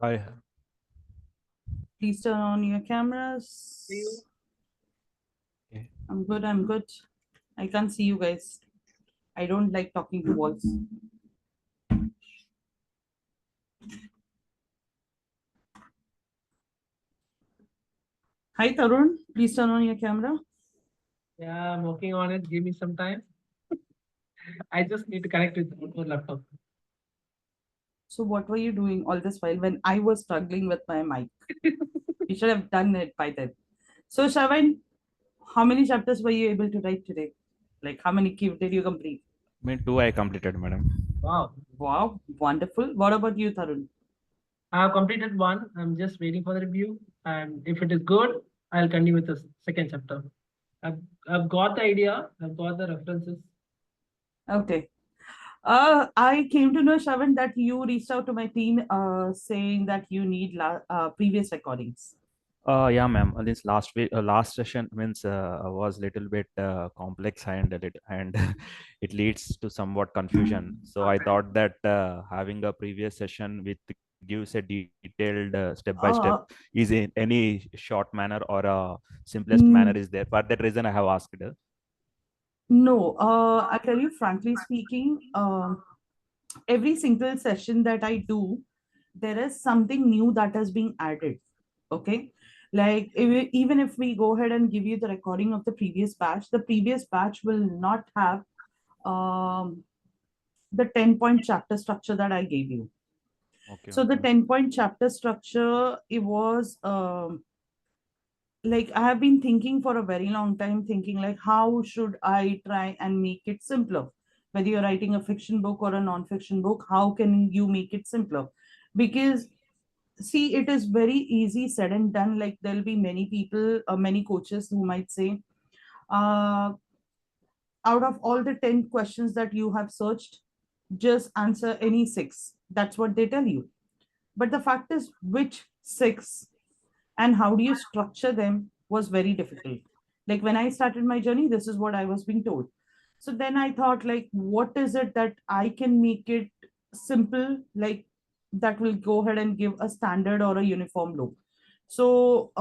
I Please turn on your cameras. okay. I'm good. I'm good. I can't see you guys. I don't like talking to walls. Hi, Tarun. Please turn on your camera. Yeah, I'm working on it. Give me some time. I just need to connect with the laptop. So, what were you doing all this while when I was struggling with my mic? You should have done it by then. So, Shavan, how many chapters were you able to write today? Like, how many did you complete? Me too. I completed, madam. Wow. Wow, wonderful. What about you, Tarun? I have completed one. I'm just waiting for the review. And if it is good, I'll continue with the second chapter. I've, I've got the idea. I've got the references. Okay. I came to know, Shavan, that you reached out to my team saying that you need previous recordings. Yeah, ma'am. This last week, last session means was little bit complex and it leads to somewhat confusion. So I thought that having a previous session with gives a detailed step by step Uh, is in any short manner or a simplest manner mm, is there. For that reason, I have asked. no, I tell you frankly speaking, every single session that I do, there is something new that is being added. Okay. Like even if we go ahead and give you the recording of the previous batch will not have um, the 10-point chapter structure that I gave you. Okay, So the okay. 10-point chapter structure, it was like I have been thinking for a very long time, thinking like how should I try and make it simpler? Whether you're writing a fiction book or a non-fiction book, how can you make it simpler? Because see, it is very easy said and done. Like there'll be many people, many coaches who might say, uh, out of all the 10 questions that you have searched, just answer any six. That's what they tell you. But the fact is, which six and how do you structure them was very difficult. Like when I started my journey, this is what I was being told. So then I thought, like, what is it that I can make it simple, like that will go ahead and give a standard or a uniform look. So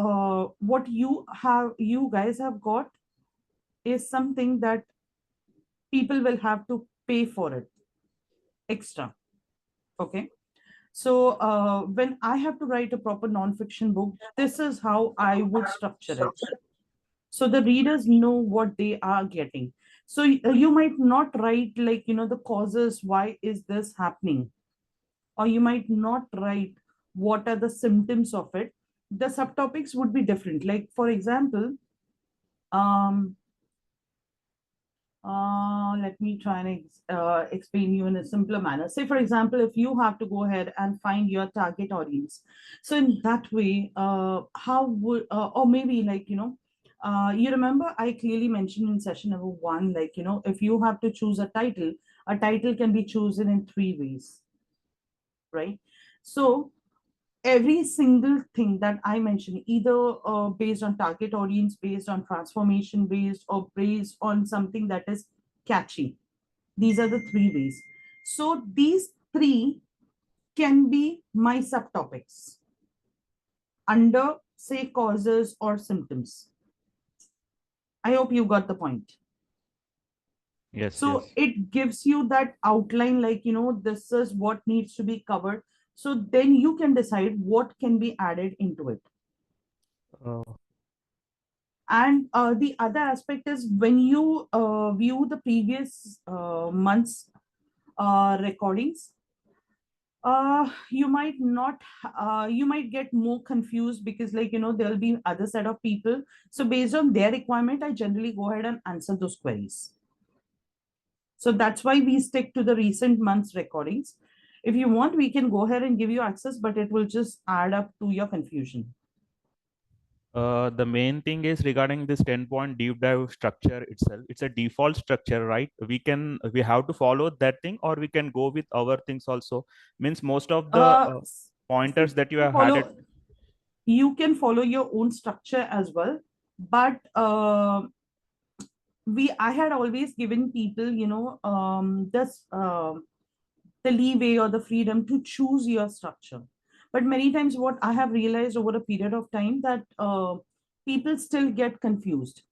what you guys have got is something that people will have to pay for it extra. Okay. So when I have to write a proper non-fiction book, this is how I would structure it. So the readers know what they are getting. So you might not write like, the causes, why is this happening? Or you might not write what are the symptoms of it. The subtopics would be different. Like, for example, um, let me try and explain you in a simpler manner. Say, for example, if you have to go ahead and find your target audience. So, in that way, how would, or maybe like, you remember I clearly mentioned in session number one, like, if you have to choose a title can be chosen in three ways, right? So, every single thing that I mentioned, either based on target audience, based on transformation based, or based on something that is catchy. These are the three ways. So these three can be my subtopics under, say, causes or symptoms. I hope you got the point. Yes, So yes. it gives you that outline, like, this is what needs to be covered. So then you can decide what can be added into it. Uh, And the other aspect is when you view the previous month's recordings, you might not, you might get more confused because, like, there'll be other set of people. So based on their requirement, I generally go ahead and answer those queries. So that's why we stick to the recent month's recordings. If you want, we can go ahead and give you access, but it will just add up to your confusion. the main thing is regarding this 10-point deep dive structure itself. It's a default structure, right? We have to follow that thing, or we can go with our things also. Means most of the Uh, pointers that you you have had it. follow you can follow your own structure as well, but we I had always given people, this the leeway or the freedom to choose your structure. But many times what I have realized over a period of time, that people still get confused.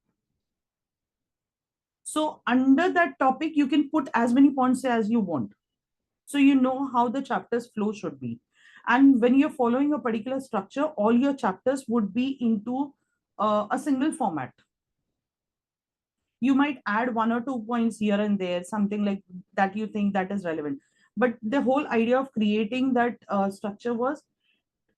So under that topic, you can put as many points as you want. So you know how the chapters flow should be. And when you're following a particular structure, all your chapters would be into a single format. You might add 1 or 2 points here and there, something like that you think that is relevant. But the whole idea of creating that structure was,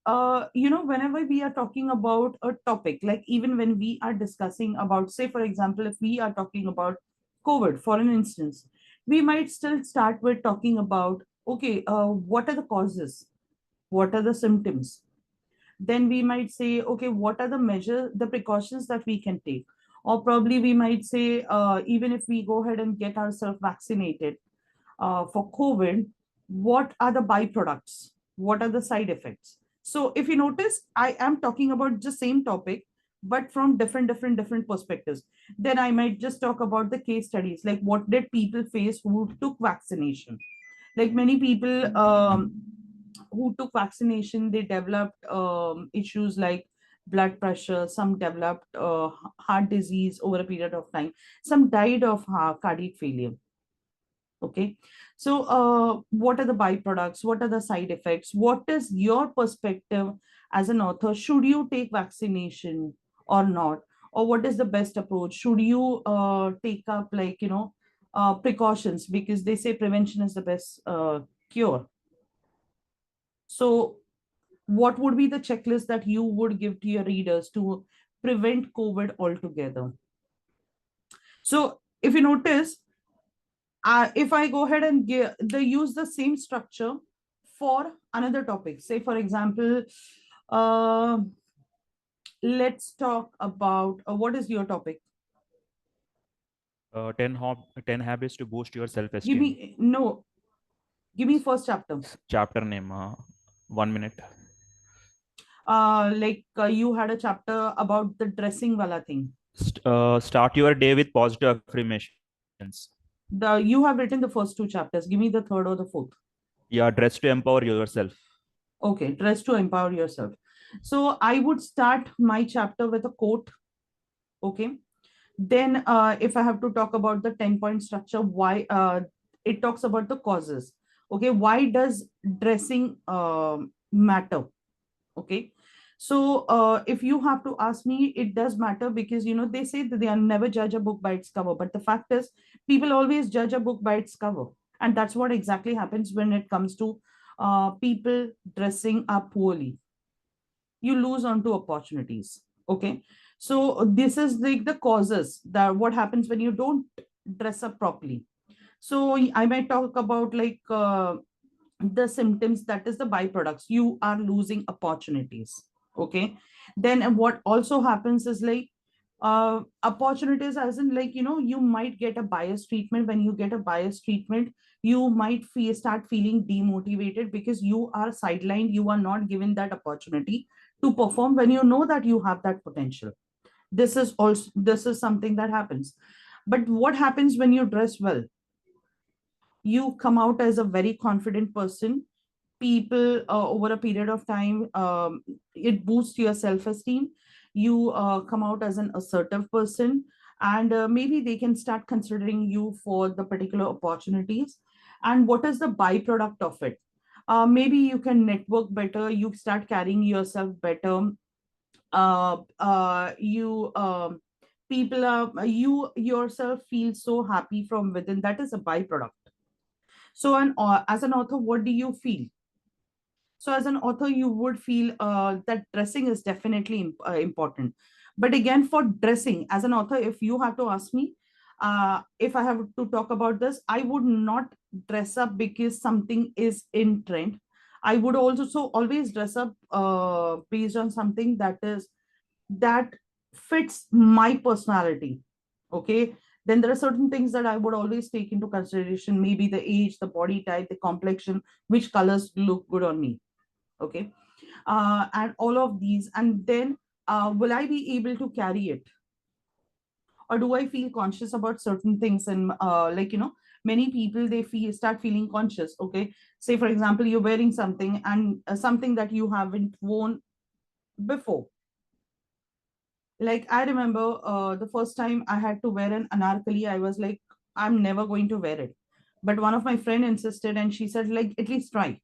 whenever we are talking about a topic, like even when we are discussing about, say, for example, if we are talking about COVID, for an instance, we might still start with talking about, okay, what are the causes? What are the symptoms? Then we might say, okay, what are the measures, the precautions that we can take? Or probably we might say, even if we go ahead and get ourselves vaccinated for COVID, what are the byproducts? What are the side effects? So if you notice, I am talking about the same topic, but from different perspectives. Then I might just talk about the case studies, like what did people face who took vaccination. Like many people who took vaccination, they developed issues like blood pressure, some developed heart disease over a period of time, some died of cardiac failure. Okay, so what are the byproducts? What are the side effects? What is your perspective as an author? Should you take vaccination or not? Or what is the best approach? Should you take up, like, precautions, because they say prevention is the best cure. So what would be the checklist that you would give to your readers to prevent COVID altogether? So if you notice, if I go ahead and they use the same structure for another topic, say for example, uh, let's talk about what is your topic? 10 habits to boost your self Give esteem. me no, give me first chapter. Chapter name, 1 minute. Like you had a chapter about the dressing wala thing. Start your day with positive affirmations. You have written the first two chapters. Give me the third or the fourth. Yeah, dress to empower yourself. Okay, dress to empower yourself. So I would start my chapter with a quote. Okay. Then if I have to talk about the 10-point structure, why it talks about the causes. Okay, why does dressing matter? Okay. So if you have to ask me, it does matter because, they say that they are never judge a book by its cover. But the fact is, people always judge a book by its cover. And that's what exactly happens when it comes to people dressing up poorly. You lose onto opportunities. Okay. So this is like the causes that what happens when you don't dress up properly. So I might talk about like the symptoms, that is the byproducts. You are losing opportunities. Okay. Then what also happens is like opportunities, as in, like, you might get a bias treatment. When you get a bias treatment, you might start feeling demotivated because you are sidelined, you are not given that opportunity to perform when you know that you have that potential. This is something that happens. But what happens when you dress well? You come out as a very confident person. People over a period of time, it boosts your self-esteem. You come out as an assertive person, and maybe they can start considering you for the particular opportunities. And what is the byproduct of it? Maybe you can network better, you start carrying yourself better. You People are, you yourself feel so happy from within. That is a byproduct. So as an author, what do you feel? So as an author, you would feel that dressing is definitely important. But again, for dressing as an author, if you have to ask me, if I have to talk about this, I would not dress up because something is in trend. I would also always dress up based on something that fits my personality. Okay. Then there are certain things that I would always take into consideration, maybe the age, the body type, the complexion, which colors look good on me. Okay. And all of these, and then will I be able to carry it, or do I feel conscious about certain things? And like, many people, they start feeling conscious. Okay, say for example, you're wearing something, and something that you haven't worn before. Like I remember the first time I had to wear an anarkali, I was like, I'm never going to wear it. But one of my friend insisted, and she said, like, at least try.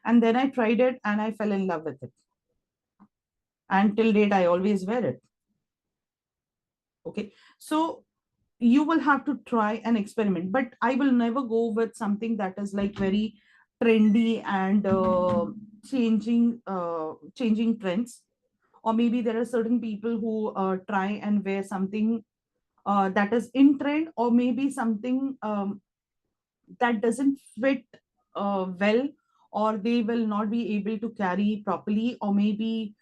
And then I tried it, and I fell in love with it. And till date, I always wear it. Okay, so you will have to try and experiment, but I will never go with something that is like very trendy and changing trends. Or maybe there are certain people who try and wear something that is in trend, or maybe something that doesn't fit well, or they will not be able to carry properly, or maybe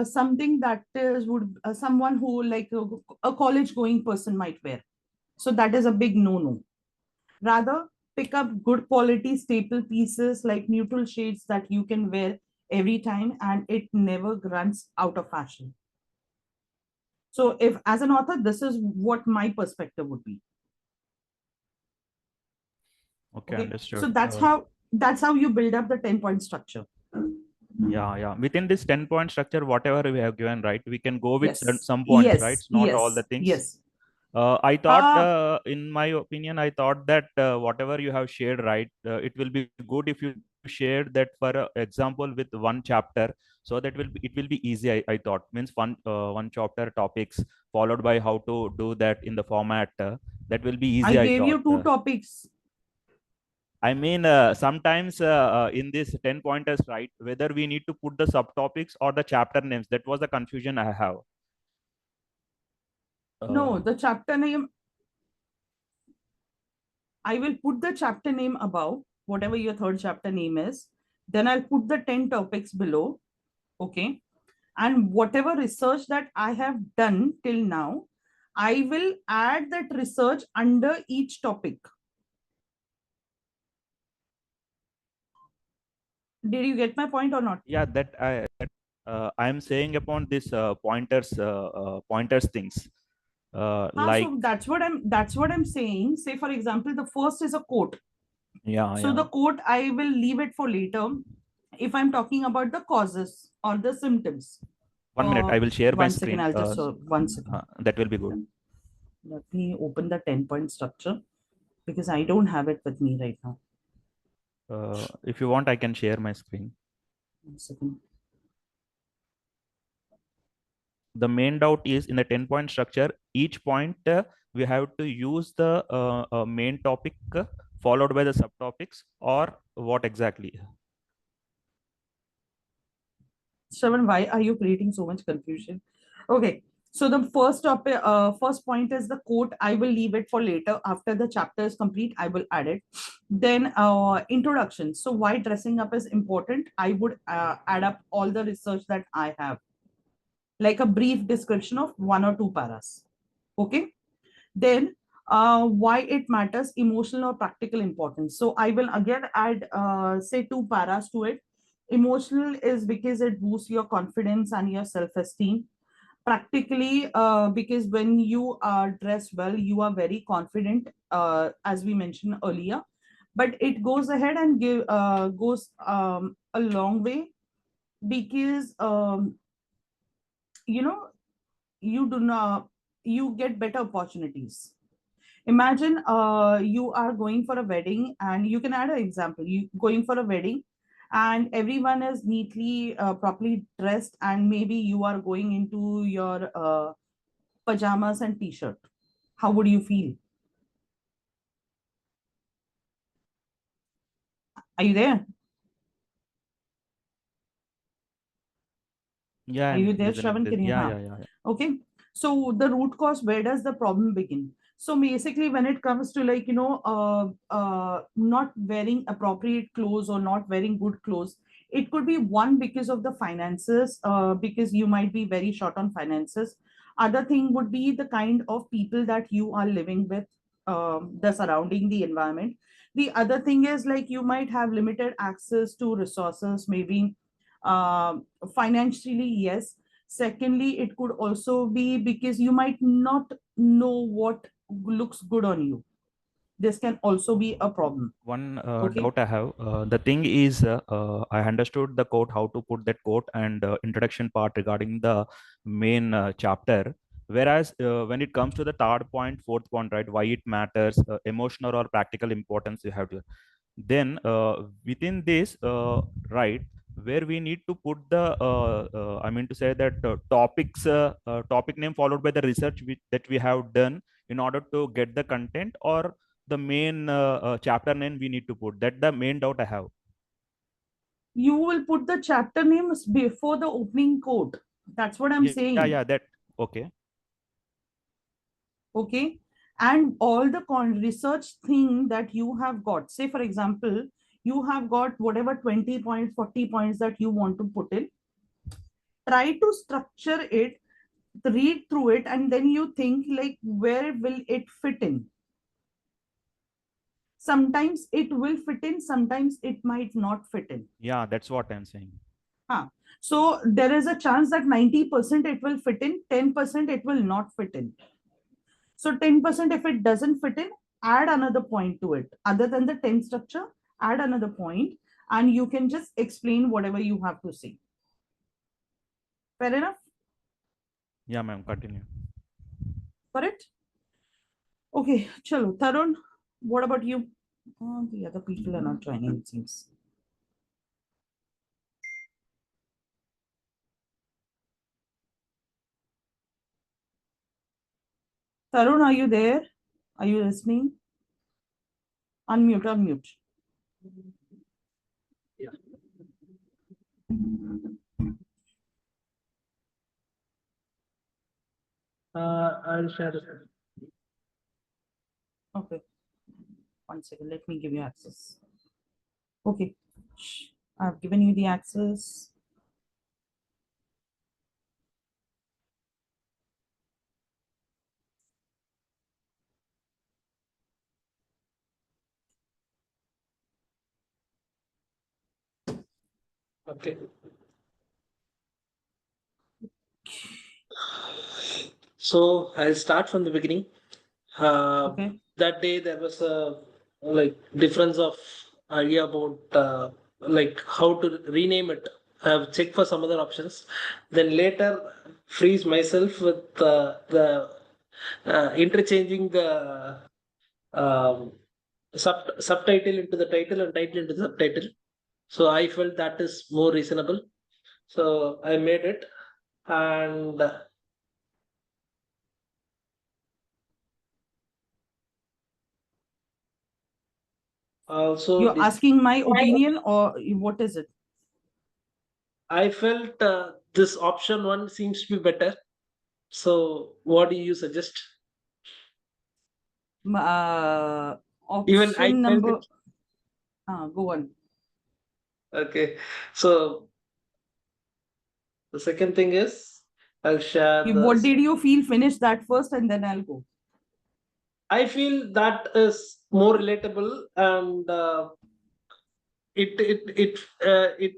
something that is would someone who like a college going person might wear. So that is a big no no. Rather, pick up good quality staple pieces like neutral shades that you can wear every time, and it never runs out of fashion. So if as an author, this is what my perspective would be. Okay, Okay, understood. so that's how you build up the 10-point structure. Yeah, yeah. Within this 10-point structure, whatever we have given, right, we can go with Yes, some points, right? yes, It's not all the yes, things. yes. I thought, uh in my opinion, I thought that whatever you have shared, right, it will be good if you share that for example with one chapter, so that it will be easy. I thought means one chapter topics followed by how to do that in the format. That will be I easy. I gave thought. you two topics. I mean, sometimes in this 10 pointers, right, whether we need to put the subtopics or the chapter names, that was the confusion I have. No, Uh, the chapter name, I will put the chapter name above, whatever your third chapter name is. Then I'll put the 10 topics below. Okay. And whatever research that I have done till now, I will add that research under each topic. Did you get my point or not? yeah, I'm saying upon this pointers things. Like, So that's what I'm saying. Say for example, the first is a quote. yeah, So yeah. the quote I will leave it for later. If I'm talking about the causes or the symptoms. 1 minute, I will share my 1 second, screen. I'll just 1 second. That will be good. Let me open the 10-point structure because I don't have it with me right now. If you want, I can share my screen. 1 second. The main doubt is in the 10-point structure, each point we have to use the main topic followed by the subtopics, or what exactly? Shravan, why are you creating so much confusion? Okay. So the first topic, first point is the quote. I will leave it for later. After the chapter is complete, I will add it. Then introduction. So why dressing up is important. I would add up all the research that I have, like a brief description of 1 or 2 paras. Okay. Then why it matters, emotional or practical importance. So I will again add say 2 paras to it. Emotional is because it boosts your confidence and your self-esteem. Practically because when you are dressed well, you are very confident, as we mentioned earlier. But it goes ahead and goes a long way, because you know you do not you get better opportunities. Imagine you are going for a wedding, and you can add an example. You going for a wedding, and everyone is neatly, properly dressed, and maybe you are going into your pajamas and t-shirt. How would you feel? Are you there? Yeah, Are you I'm there, listening Shravan? this. Can you Yeah, have? yeah, yeah, yeah. Okay. So the root cause, where does the problem begin? So basically, when it comes to like, not wearing appropriate clothes or not wearing good clothes, it could be one because of the finances, because you might be very short on finances. Other thing would be the kind of people that you are living with, the surrounding, the environment. The other thing is like you might have limited access to resources, maybe financially, yes. Secondly, it could also be because you might not know what looks good on you. this can also be a problem. One Okay. doubt I have. The thing is, I understood the quote, how to put that quote, and introduction part regarding the main chapter. Whereas when it comes to the third point, fourth point, right, why it matters, emotional or practical importance, you have to. Then within this, right, where we need to put the, I mean to say that topic name followed by the research that we have done in order to get the content, or the main chapter name we need to put, that the main doubt I have. You will put the chapter names before the opening quote. That's what I'm Yeah, saying. yeah, that. Okay. Okay. And all the research thing that you have got, say for example, you have got whatever 20 points, 40 points that you want to put in, try to structure it, read through it, and then you think like, where will it fit in? Sometimes it will fit in, sometimes it might not fit in. Yeah, that's what I'm saying. So there is a chance that 90% it will fit in, 10% it will not fit in. So 10%, if it doesn't fit in, add another point to it. Other than the 10 structure, add another point, and you can just explain whatever you have to say. Fair enough? Yeah, ma'am, continue. Correct? Okay, chalo. Tarun, what about you? Oh, the other people are not joining, it seems. Tarun, are you there? Are you listening? Unmute, unmute. Yeah. I'll share it. Okay. 1 second, let me give you access. Okay. I've given you the access. Okay. So I'll start from the beginning. Okay. That day there was a like difference of idea about like how to rename it. I've checked for some other options. Then later freeze myself with the interchanging the um, subtitle into the title and title into the subtitle. So I felt that is more reasonable. So I made it, and also You're asking my opinion, or what is it? I felt this option one seems to be better. So what do you suggest? Uh, Even I option felt number, it. go on. Okay. So the second thing is I'll share What the. did you feel? Finish that first and then I'll go. I feel that is more relatable, and it it it it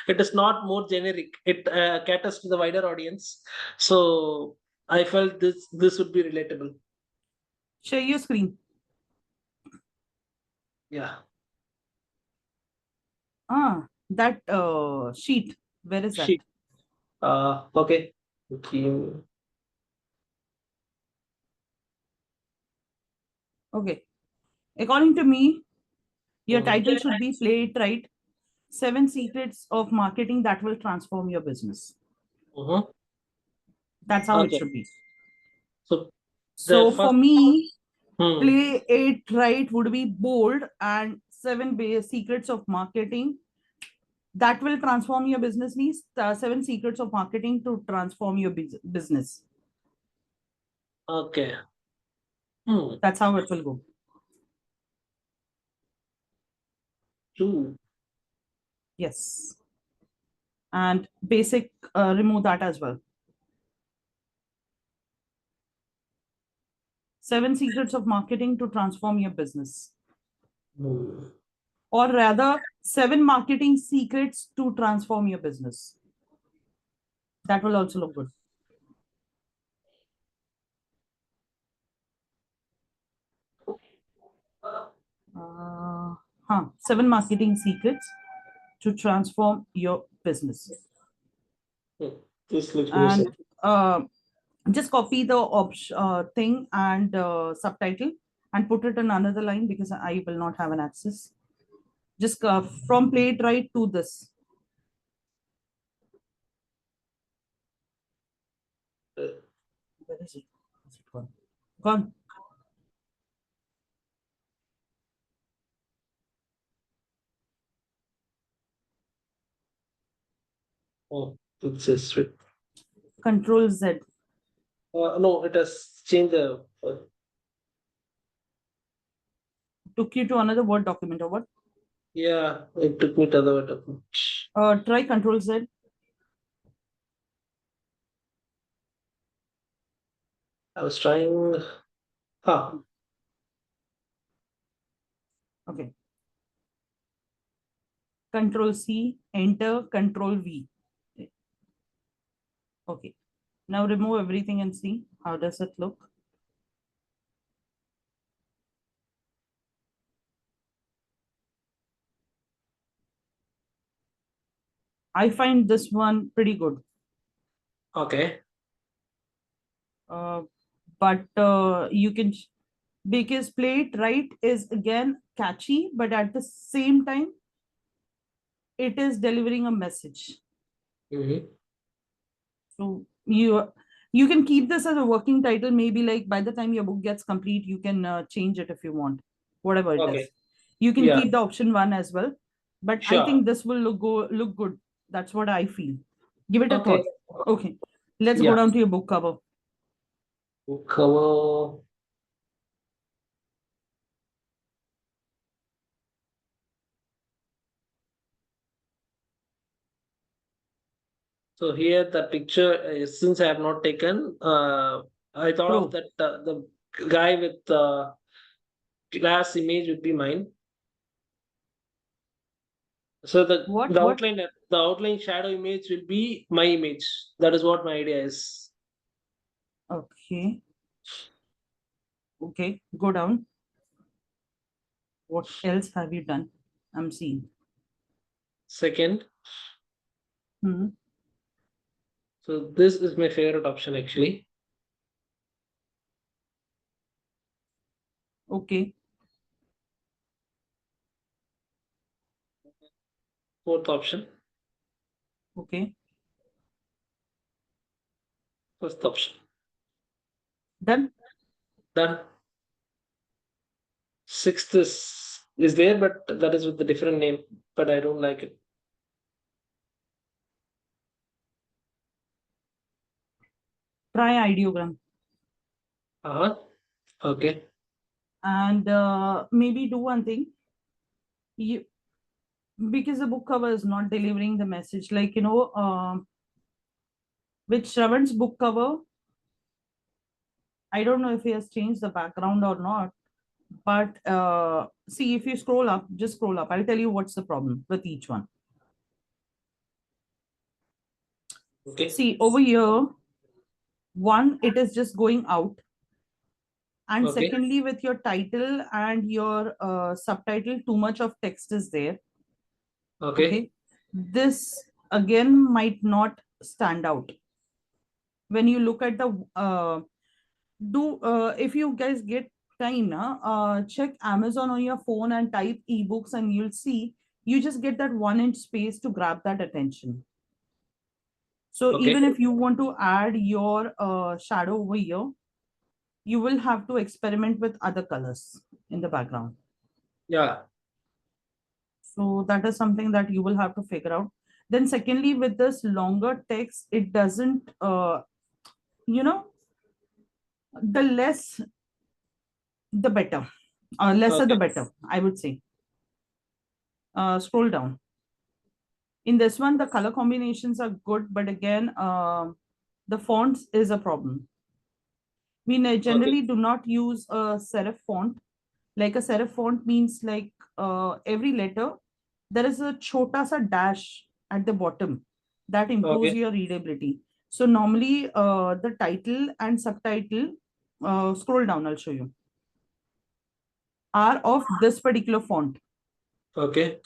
it is not more generic. It caters to the wider audience. So I felt this would be relatable. Share your screen. Yeah. That sheet. Where is that? Sheet. Okay. Okay. Okay. According to me, your Mhm. title should be Play It Right. 7 secrets of marketing that will transform your business. Mhm. That's how it Okay. should be. So the So for first. me, Hmm. Play It Right would be bold, and 7 secrets of marketing that will transform your business means 7 secrets of marketing to transform your business. Okay. Hmm. That's how it will go. Two. Yes. And basic, remove that as well. 7 secrets of marketing to transform your business. Hmm. Or rather, 7 marketing secrets to transform your business. That will also look good. Seven marketing secrets to transform your business. This looks more And simple. just copy the thing and subtitle and put it in another line because I will not have an access. Just from Playwright to this. Where is it? Is it gone? Gone. Oh, it's just Control Z. no, it has changed the. Took you to another Word document or what? Yeah, it took me to the document. Try Control Z. I was trying. Ah, Okay. Control C, enter, Control V. Okay. Now remove everything and see how does it look. I find this one pretty good. okay. But you can, because Playwright is again catchy, but at the same time, it is delivering a message. Mm-hmm. So you can keep this as a working title. Maybe like by the time your book gets complete, you can change it if you want, whatever it is. Okay. You can Yeah, keep the option one as well, but I sure. think this will look good. That's what I feel. Give it a Okay. thought. Okay, let's go Yeah. down to your book cover. Book cover. So here the picture is, since I have not taken, I thought of Pro. that the guy with glass image would be mine. So What? What? the outline shadow image will be my image. That is what my idea is. Okay. Okay. Go down. What else have you done? I'm seeing. Second, Hmm. so this is my favorite option actually. Okay. Fourth option, Okay. first option. Done. Done. Sixth is there, but that is with a different name. But I don't like it. Try ideogram. Uh-huh. Okay. And maybe do one thing. You, because the book cover is not delivering the message, like with Shravan's book cover, I don't know if he has changed the background or not, but see, if you scroll up, just scroll up, I'll tell you what's the problem with each one. Okay. See over here, one, it is just going out, and Okay. secondly, with your title and your subtitle, too much of text is there. Okay. Okay, this again might not stand out when you look at the if you guys get time check Amazon on your phone and type ebooks, and you'll see you just get that 1 inch space to grab that attention. So Okay. even if you want to add your shadow over here, you will have to experiment with other colors in the background. Yeah. So that is something that you will have to figure out. Then secondly, with this longer text, it doesn't you know the less the better, lesser the Okay. better, I would say. Scroll down. In this one, the color combinations are good, but again, the fonts is a problem. We Okay. generally do not use a serif font. Like a serif font means like every letter, there is a chota sa dash at the bottom that improves Okay. your readability. So normally the title and subtitle, scroll down, I'll show you. are of this particular font. Okay.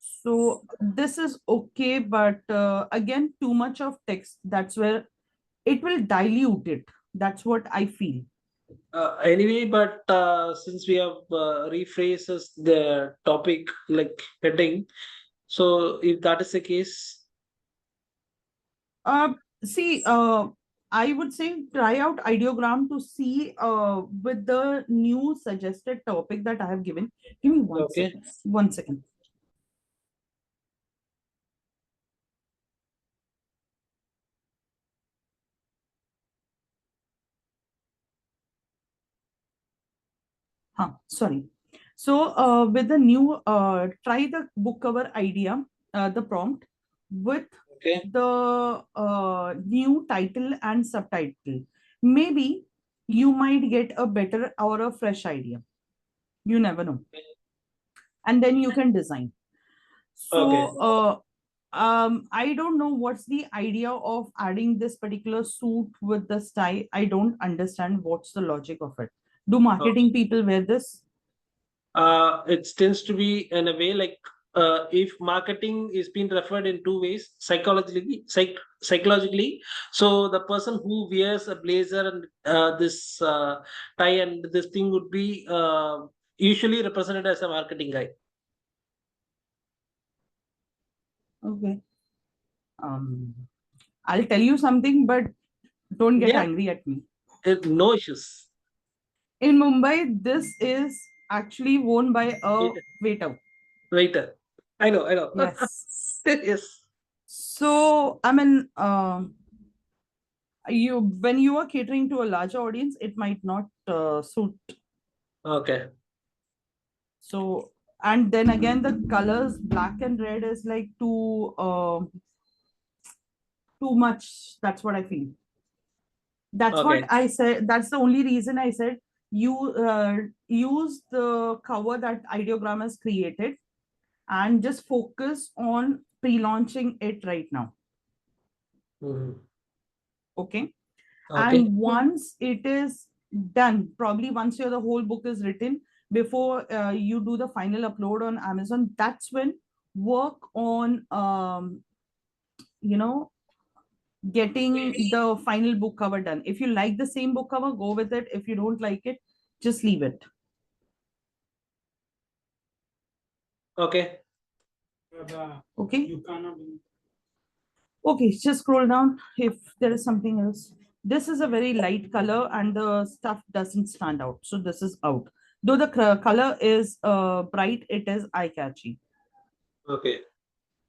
So this is okay, but again, too much of text. That's where it will dilute it. That's what I feel. Anyway, but since we have rephrases the topic like heading, so if that is the case, See, I would say try out ideogram to see with the new suggested topic that I have given. Give me one okay, second. 1 second. Sorry. So with the new, try the book cover idea, the prompt with okay, the new title and subtitle. Maybe you might get a better or a fresh idea. You never know. And then you can design. okay, So I don't know what's the idea of adding this particular suit with this tie. I don't understand what's the logic of it. Do okay. marketing people wear this? It tends to be in a way like if marketing is being referred in two ways, psychologically. So the person who wears a blazer and this tie and this thing would be usually represented as a marketing guy. Okay. Um, I'll tell you something, but don't get Yeah, angry at me. no issues. In Mumbai, this is actually worn by a Waiter, waiter. waiter. I know. Yes. Yes. So, I mean, you when you are catering to a larger audience, it might not suit. Okay. So, and then again, the colors black and red is like too much. That's what I feel. That's what Okay. I said. That's the only reason I said you use the cover that ideogram has created and just focus on pre-launching it right now. Mhm. Okay. Okay. And once it is done, probably once the whole book is written, before you do the final upload on Amazon, that's when work on you know getting the final book cover done. If you like the same book cover, go with it. If you don't like it, just leave it. Okay. Okay. Okay, just scroll down if there is something else. This is a very light color and the stuff doesn't stand out. So this is out. Though the color is bright, it is eye-catchy, Okay.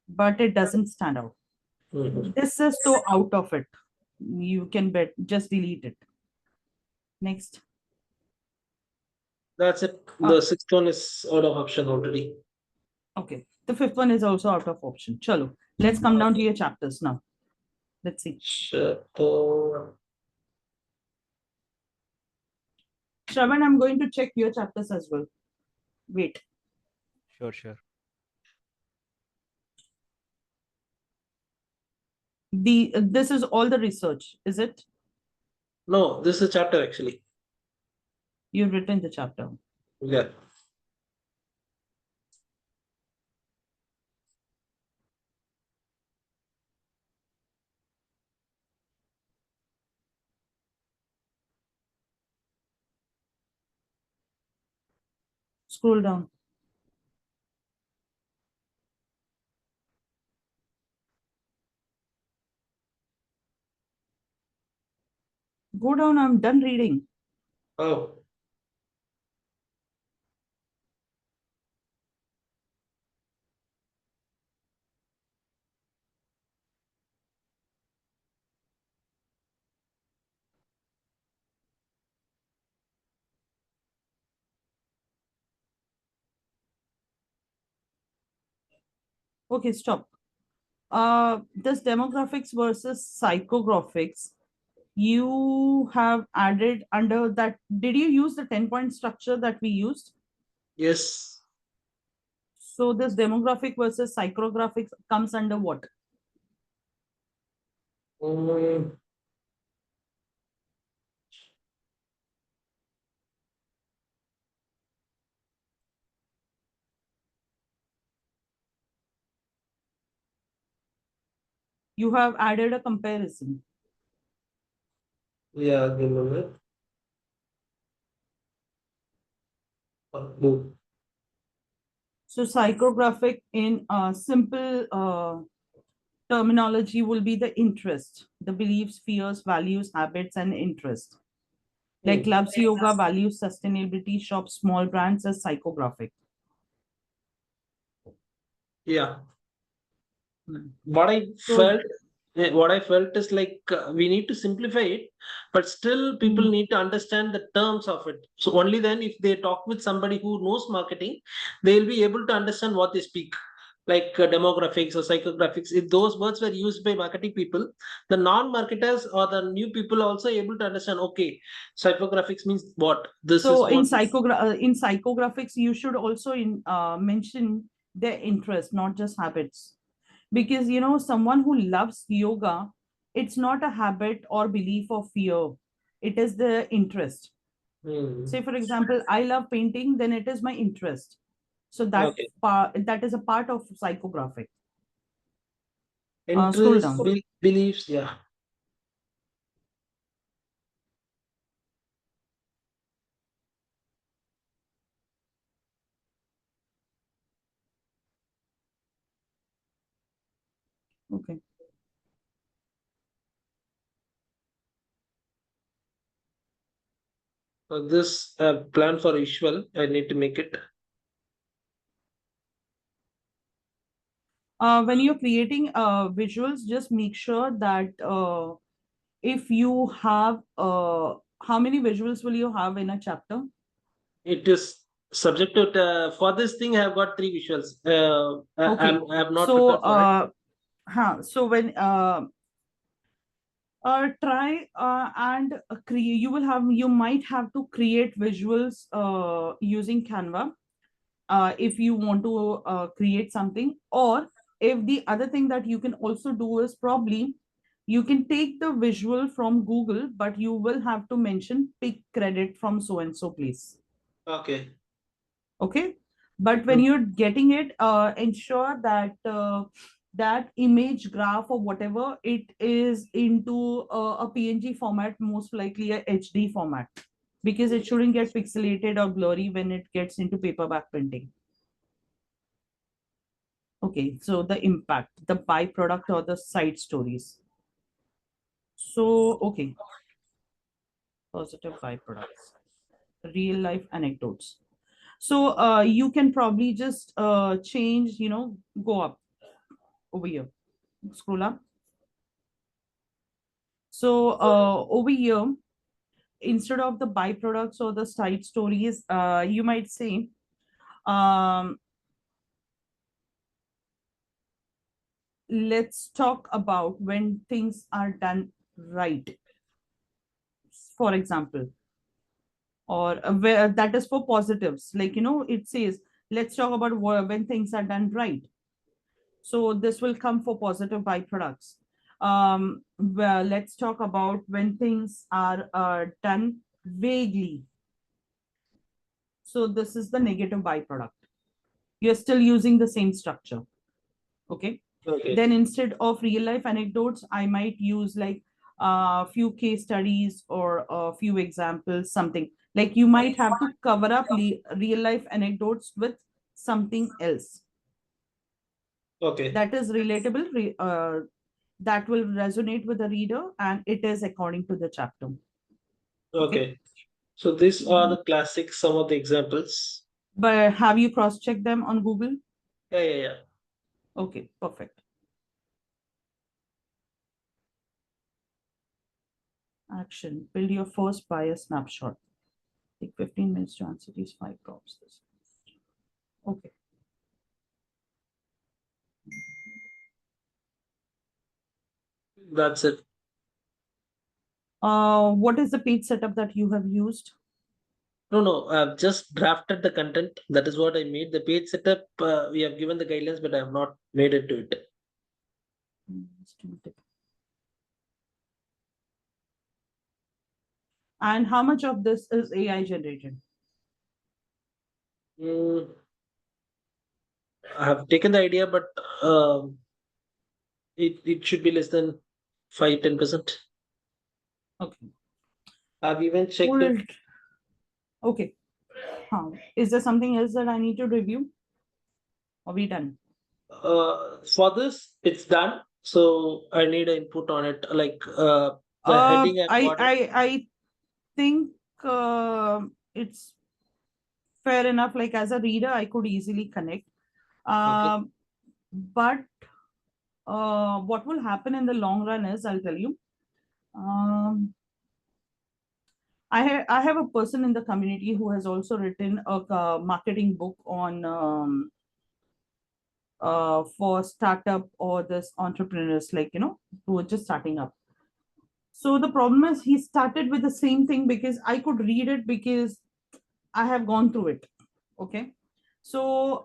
but it doesn't stand out. Mhm. This is so out of it. You can bet, just delete it. Next. That's it. Uh, The sixth one is out of option already. okay. The fifth one is also out of option. Chalo. Let's come down to Okay. your chapters now. Let's see. Sure. So, Shravan, I'm going to check your chapters as well. Wait. Sure, sure. This is all the research, is it? no, this is a chapter actually. You've written the chapter. Yeah. Scroll down. Go down. I'm done reading. Oh, Okay, stop. This demographics versus psychographics, you have added under that. Did you use the 10-point structure that we used? yes. So this demographic versus psychographics comes under what? Mm, You have added a comparison. Yeah, give me a minute. Move. So psychographic in simple terminology will be the interest, the beliefs, fears, values, habits, and interest. Like clubs yoga values sustainability, shops, small brands as psychographic. Yeah. Hmm. What I So felt, what I felt is like we need to simplify it, but still people hmm. need to understand the terms of it. So only then, if they talk with somebody who knows marketing, they'll be able to understand what they speak. Like demographics or psychographics, if those words were used by marketing people, the non-marketers or the new people are also able to understand. Okay, psychographics means what? This is So what. in psychographics, you should also mention their interest, not just habits. Because someone who loves yoga, it's not a habit or belief or fear. It is the interest. Hmm. Say, for example, I love painting, then it is my interest. So Okay. that is a part of psychographic. Scroll Interest, down. beliefs, yeah. Okay. This plan for visual, I need to make it. When you're creating visuals, just make sure that if you have how many visuals will you have in a chapter? It is subject to for this thing. I have got three visuals. Okay. I have not So prepared for it. so when try and create, you might have to create visuals using Canva if you want to create something. Or if the other thing that you can also do is, probably you can take the visual from Google, but you will have to mention pick credit from so and so place. Okay. Okay. But when Mm. you're getting it, ensure that that image graph or whatever, it is into a PNG format, most likely a HD format, because it shouldn't get pixelated or blurry when it gets into paperback printing. Okay, so the impact, the byproduct or the side stories. So, okay, positive byproducts, real life anecdotes. So you can probably just change, go up over here, scroll up. So over here, instead of the byproducts or the side stories, you might say, um, let's talk about when things are done right, for example, or where that is for positives. Like, it says, let's talk about when things are done right. So this will come for positive byproducts. Well, let's talk about when things are done vaguely. So this is the negative byproduct. You're still using the same structure. Okay. Okay. Then instead of real life anecdotes, I might use like a few case studies or a few examples, something like you might have to cover up real life anecdotes with something else Okay. that is relatable, that will resonate with the reader, and it is according to the chapter. Okay. Okay. So these are the classic, some of the examples. But have you cross-checked them on Google? Yeah, yeah, yeah. Okay, perfect. Action. Build your first buyer snapshot. Take 15 minutes to answer these 5 prompts. Okay. That's it. What is the page setup that you have used? No, no, I've just drafted the content. That is what I made. The page setup, we have given the guidelines, but I have not made it to it. And how much of this is AI generated? Mm, I have taken the idea, but it should be less than 5-10%. Okay. I've even checked Hold. it. Okay. Is there something else that I need to review? Are we done? For this, it's done. So I need an input on it. Like the Uh, heading, I've I got it. I I think it's fair enough. Like as a reader, I could easily connect. Okay. But what will happen in the long run is, I'll tell you. Um, I have a person in the community who has also written a marketing book on for startup or this entrepreneurs, like who are just starting up. So the problem is he started with the same thing because I could read it because I have gone through it. Okay. So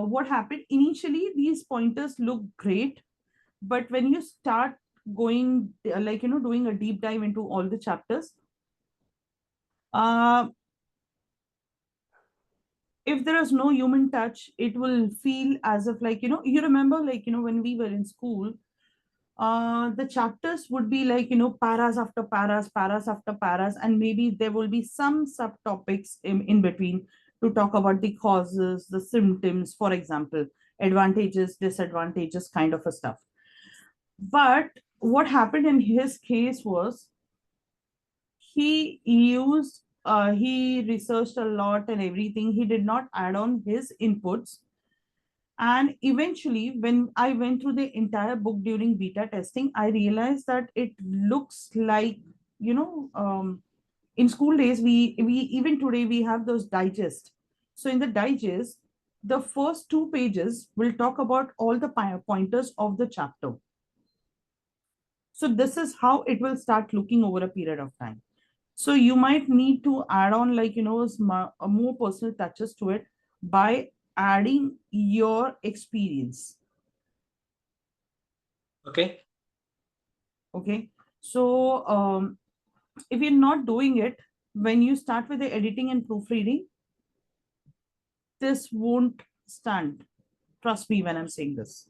what happened initially, these pointers look great, but when you start going like doing a deep dive into all the chapters, uh, if there is no human touch, it will feel as if like you remember like when we were in school, the chapters would be like paras after paras, paras after paras, and maybe there will be some subtopics in between to talk about the causes, the symptoms, for example, advantages, disadvantages, kind of a stuff. But what happened in his case was he researched a lot and everything. He did not add on his inputs, and eventually when I went through the entire book during beta testing, I realized that it looks like you know um, in school days we even today we have those digest. So in the digest, the first two pages will talk about all the pointers of the chapter. So this is how it will start looking over a period of time. So you might need to add on like more personal touches to it by adding your experience. Okay. Okay. So if you're not doing it, when you start with the editing and proofreading, this won't stand. Trust me when I'm saying this.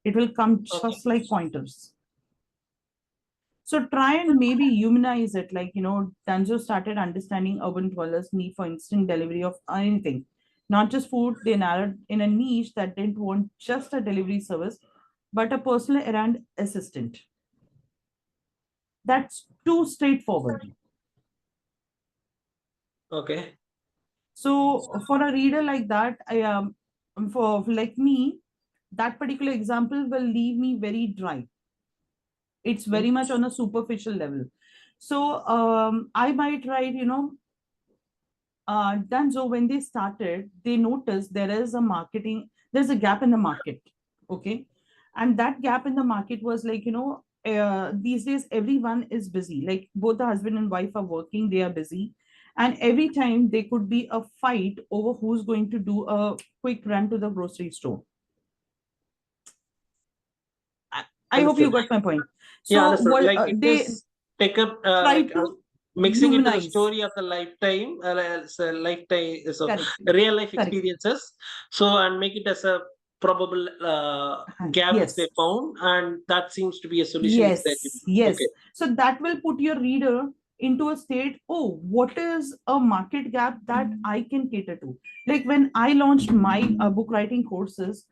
It will come Okay. just like pointers. So try and maybe humanize it. Like, Danzo started understanding urban dwellers' need for instant delivery of anything, not just food. They narrowed in a niche that didn't want just a delivery service, but a personal errand assistant. That's too straightforward. Okay. So for a reader like that, for like me, that particular example will leave me very dry. It's Hmm. very much on a superficial level. So I might write, Danzo, when they started, they noticed there's a gap in the market. Okay. And that gap in the market was like, these days everyone is busy. Like both the husband and wife are working, they are busy. And every time there could be a fight over who's going to do a quick run to the grocery store. I hope you Understood. got my point. Yeah, So understood. what Like it they is take up try like to mixing into the humanize. story of the lifetime, it's a lifetime, so Correct. real life Correct. experiences. So and make it as a probable gap which they Yes. found, and that seems to be a solution which they're Yes, giving. Okay. yes. So that will put your reader into a state, oh, what is a market gap that I can cater to? Like when I launched my book writing courses,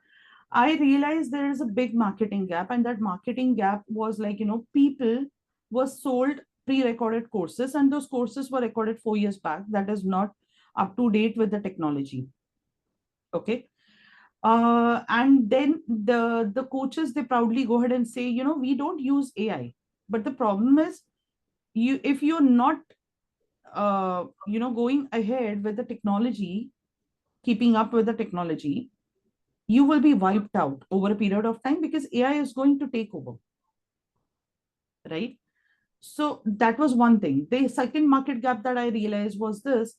I realized there is a big marketing gap, and that marketing gap was like, people were sold pre-recorded courses, and those courses were recorded 4 years back. That is not up to date with the technology. Okay. And then the coaches, they proudly go ahead and say, we don't use AI. But the problem is, if you're not going ahead with the technology, keeping up with the technology, you will be wiped out over a period of time because AI is going to take over, right? So that was one thing. The second market gap that I realized was this,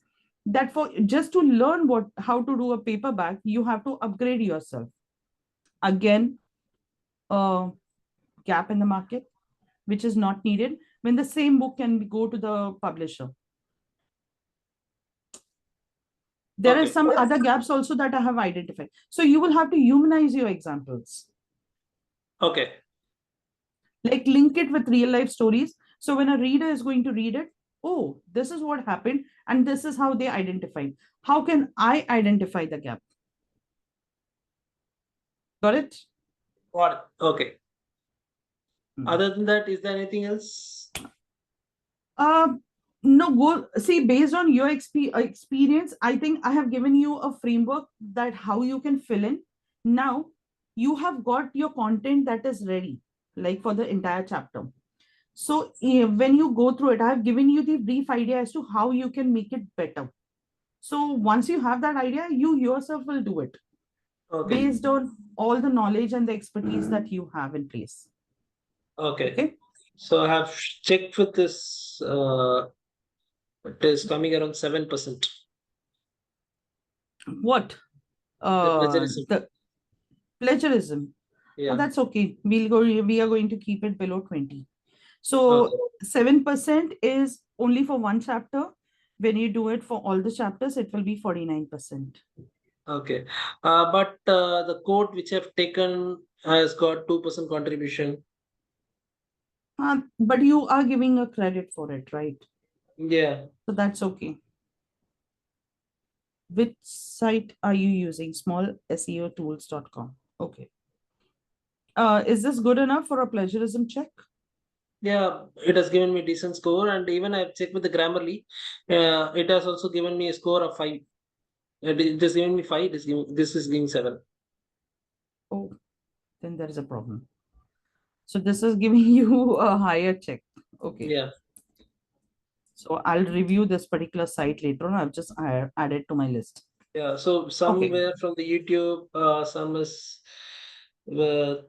that for just to learn how to do a paperback, you have to upgrade yourself. Again, a gap in the market, which is not needed when the same book can go to the publisher. There are Okay. some other gaps also that I have identified. So you will have to humanize your examples. Okay. Like link it with real life stories. So when a reader is going to read it, oh, this is what happened and this is how they identified. How can I identify the gap? Got it? Got it. Okay. Hmm. Other than that, is there anything else? No, go see based on your experience. I think I have given you a framework that how you can fill in. Now you have got your content that is ready, like for the entire chapter. So when you go through it, I have given you the brief idea as to how you can make it better. So once you have that idea, you yourself will do it Okay. based on all the knowledge and the expertise that you have in place. Okay. Okay. So I have checked with this. It is coming around 7%. What? The plagiarism. The plagiarism. Yeah. That's okay. We are going to keep it below 20. So Okay. 7% is only for one chapter. When you do it for all the chapters, it will be 49%. Okay. But the code which I've taken has got 2% contribution. But you are giving a credit for it, right? Yeah. So that's okay. Which site are you using? Smallseotools.com. Okay. Is this good enough for a plagiarism check? Yeah, it has given me decent score, and even I've checked with the Grammarly. It has also given me a score of 5. It is giving me 5. This is giving 7. Oh, then there is a problem. So this is giving you a higher check. Okay. Yeah. So I'll review this particular site later on. I've just added to my list. Yeah. So somewhere from the YouTube, some is with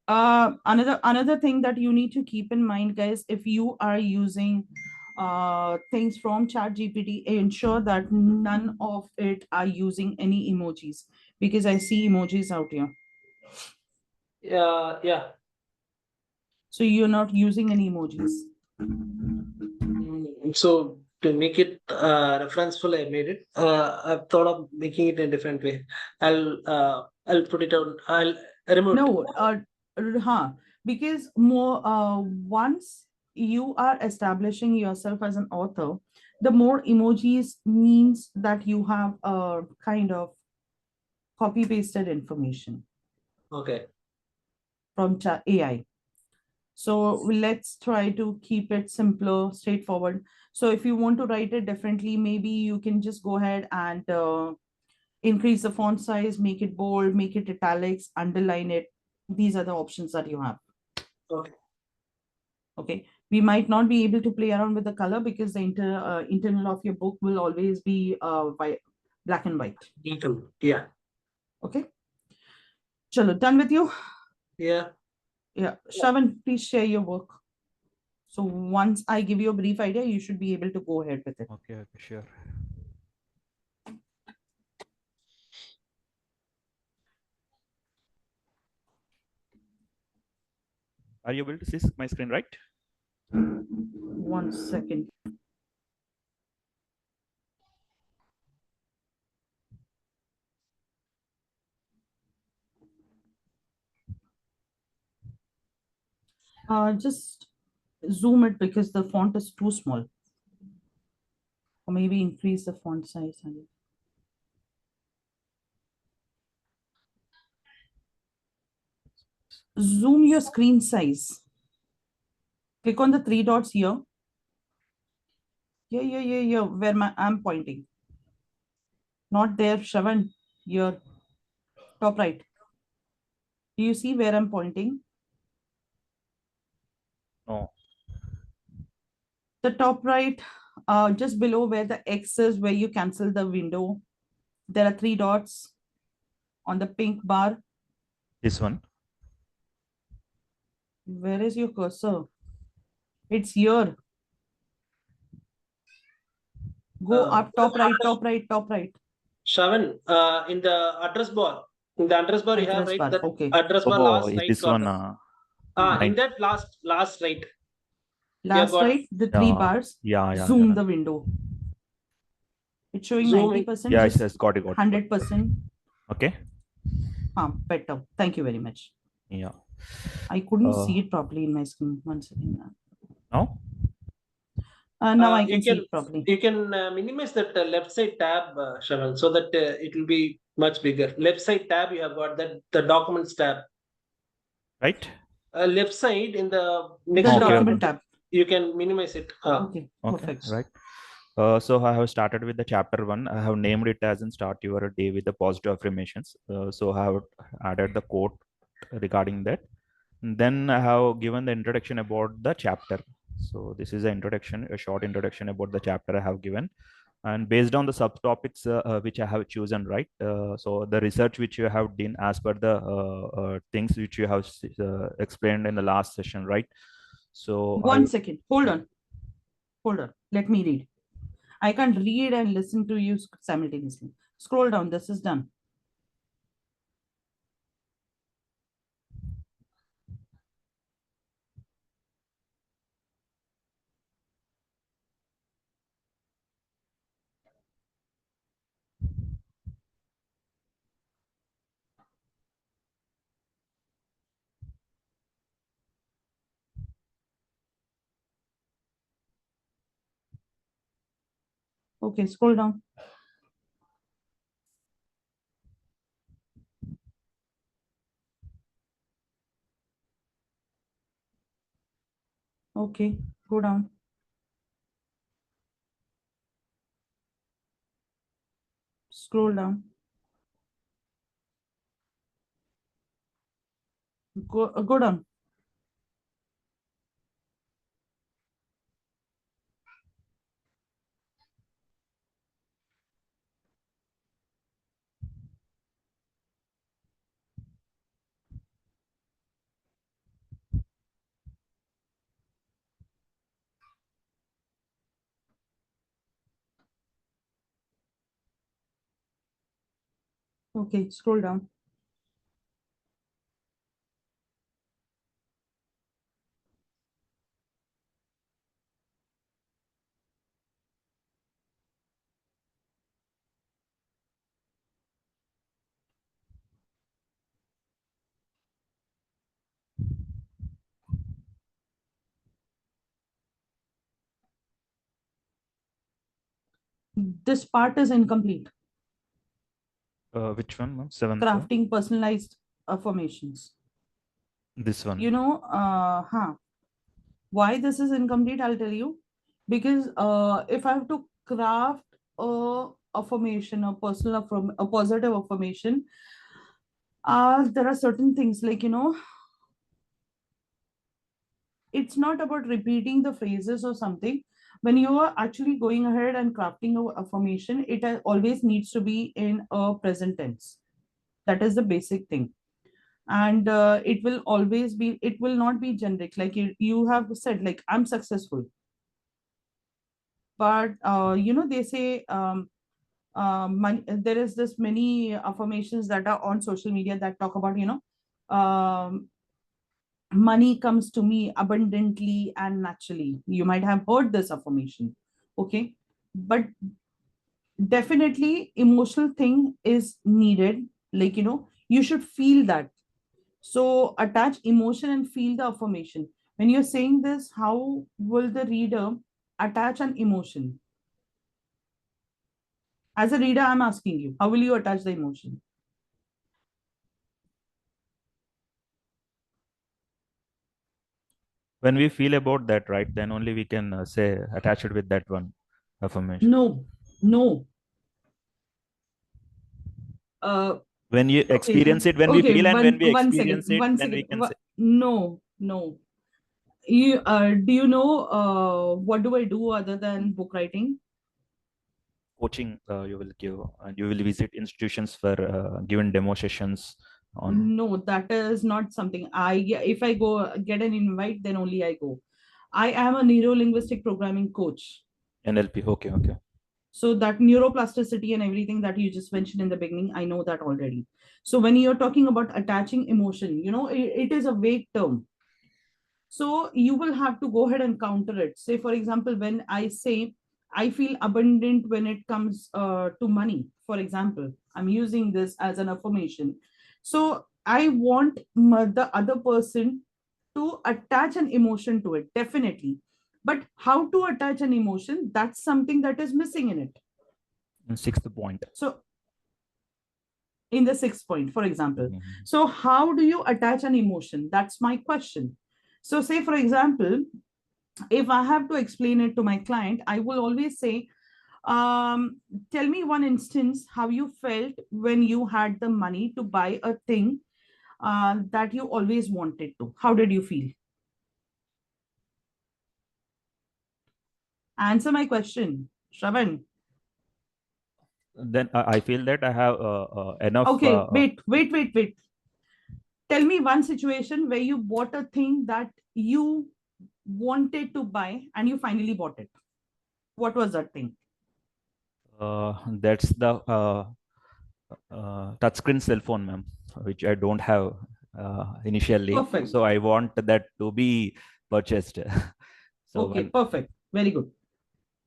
Another thing that you need to keep in mind, guys, if you are using things from chat gpt, ensure that none of it are using any emojis, because I see emojis out here. yeah. So you're not using any emojis. So to make it referenceful, I made it. I've thought of making it in a different way. I'll put it on. I'll remove it. No, because more once you are establishing yourself as an author, the more emojis means that you have a kind of copy pasted information Okay. from AI. So let's try to keep it simpler, straightforward. So if you want to write it differently, maybe you can just go ahead and increase the font size, make it bold, make it italics, underline it. These are the options that you have. Okay. Okay. We might not be able to play around with the color because the internal of your book will always be black and white. Yeah. Okay. Chalo, done with you? Yeah. Yeah. Shravan, please share your work. So once I give you a brief idea, you should be able to go ahead with it. Okay, okay, sure. Are you able to see my screen, right? 1 second. Just zoom it because the font is too small. Or maybe increase the font size. Zoom your screen size. Click on the 3 dots here. Yeah, where I'm pointing. Not there, Shravan. Here. Top right. Do you see where I'm pointing? No. The top right, just below where the X is, where you cancel the window. There are 3 dots on the pink bar. This one. Where is your cursor? It's here. Go up, top right, top right, top right. Shravan, in the address bar, you have Address right bar. that Okay. address bar Oh, last is right this one? corner. In Nine. that last right. You have Last got right, the 3 bars. Yeah. Zoom the window. It's showing zooming. 90%. Yeah, it Just says got it. 100%. Okay. Better. Thank you very much. Yeah. I couldn't Uh, see it properly in my screen. One second. Now, Now I You can see can it properly. minimize that left side tab, Shravan, so that it will be much bigger. Left side tab, you have got that the documents tab. right? Left side in the The next to Okay, last okay, document one, tab. you can minimize it. Okay, okay, perfect. right. So I have started with the chapter one. I have named it as in start your day with the positive affirmations. So I have added the quote regarding that. And then I have given the introduction about the chapter. So this is an introduction, a short introduction about the chapter I have given. And based on the subtopics which I have chosen, right? So the research which you have done as per the things which you have explained in the last session, right? So I 1 second. Hold on. Hold on. Let me read. I can't read and listen to you simultaneously. Scroll down. This is done. Okay, scroll down. Okay, go down. Scroll down. Go down. Okay, scroll down. This part is incomplete. which one, ma'am? Seventh, Crafting personalized affirmations. this one. Why this is incomplete, I'll tell you. Because if I have to craft a affirmation, a a positive affirmation, there are certain things like, it's not about repeating the phrases or something. When you are actually going ahead and crafting a affirmation, it always needs to be in a present tense. That is the basic thing. And it will not be generic. Like you have said, like, I'm successful. But they say, there is this many affirmations that are on social media that talk about, money comes to me abundantly and naturally. You might have heard this affirmation. Okay. But definitely emotional thing is needed. Like, you should feel that. So attach emotion and feel the affirmation. When you're saying this, how will the reader attach an emotion? As a reader, I'm asking you, how will you attach the emotion? When we feel about that, right, then only we can say attach it with that one affirmation. No, no. Uh, When you okay, experience it, when we okay. feel, and when we One second, experience it, one then we second. can say No, no. You do you know what do I do other than book writing? coaching you will give, and you will visit institutions for given demo sessions on No, that is not something if I go get an invite, then only I go. I am a neuro linguistic programming coach. NLP. Okay, okay. So that neuroplasticity and everything that you just mentioned in the beginning, I know that already. So when you're talking about attaching emotion, it is a vague term. So you will have to go ahead and counter it. Say, for example, when I say, I feel abundant when it comes to money, for example, I'm using this as an affirmation. So I want the other person to attach an emotion to it, definitely. But how to attach an emotion, that's something that is missing in it. Sixth point. So, in the sixth point, for example. Mhm. So, how do you attach an emotion? That's my question. So, say, for example, if I have to explain it to my client, I will always say, tell me one instance how you felt when you had the money to buy a thing that you always wanted to. How did you feel? Answer my question, Shravan. Then I feel that I have enough. Okay, wait. Tell me one situation where you bought a thing that you wanted to buy and you finally bought it. What was that thing? That's the touchscreen cell phone, ma'am, which I don't have initially. Perfect. So I want that to be purchased. So Okay, when perfect. Very good.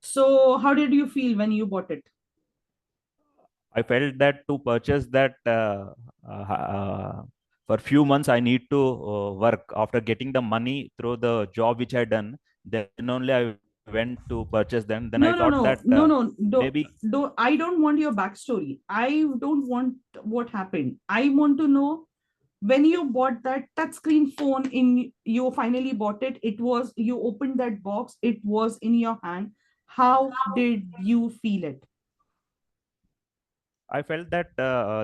So, how did you feel when you bought it? I felt that to purchase that for few months, I need to work. After getting the money through the job which I done, then only I went to purchase them. Then I No, thought no, that no, no, no. maybe I don't want your backstory. I don't want what happened. I want to know when you bought that touchscreen phone in, you finally bought it. It was, you opened that box, it was in your hand. How did you feel it? I felt that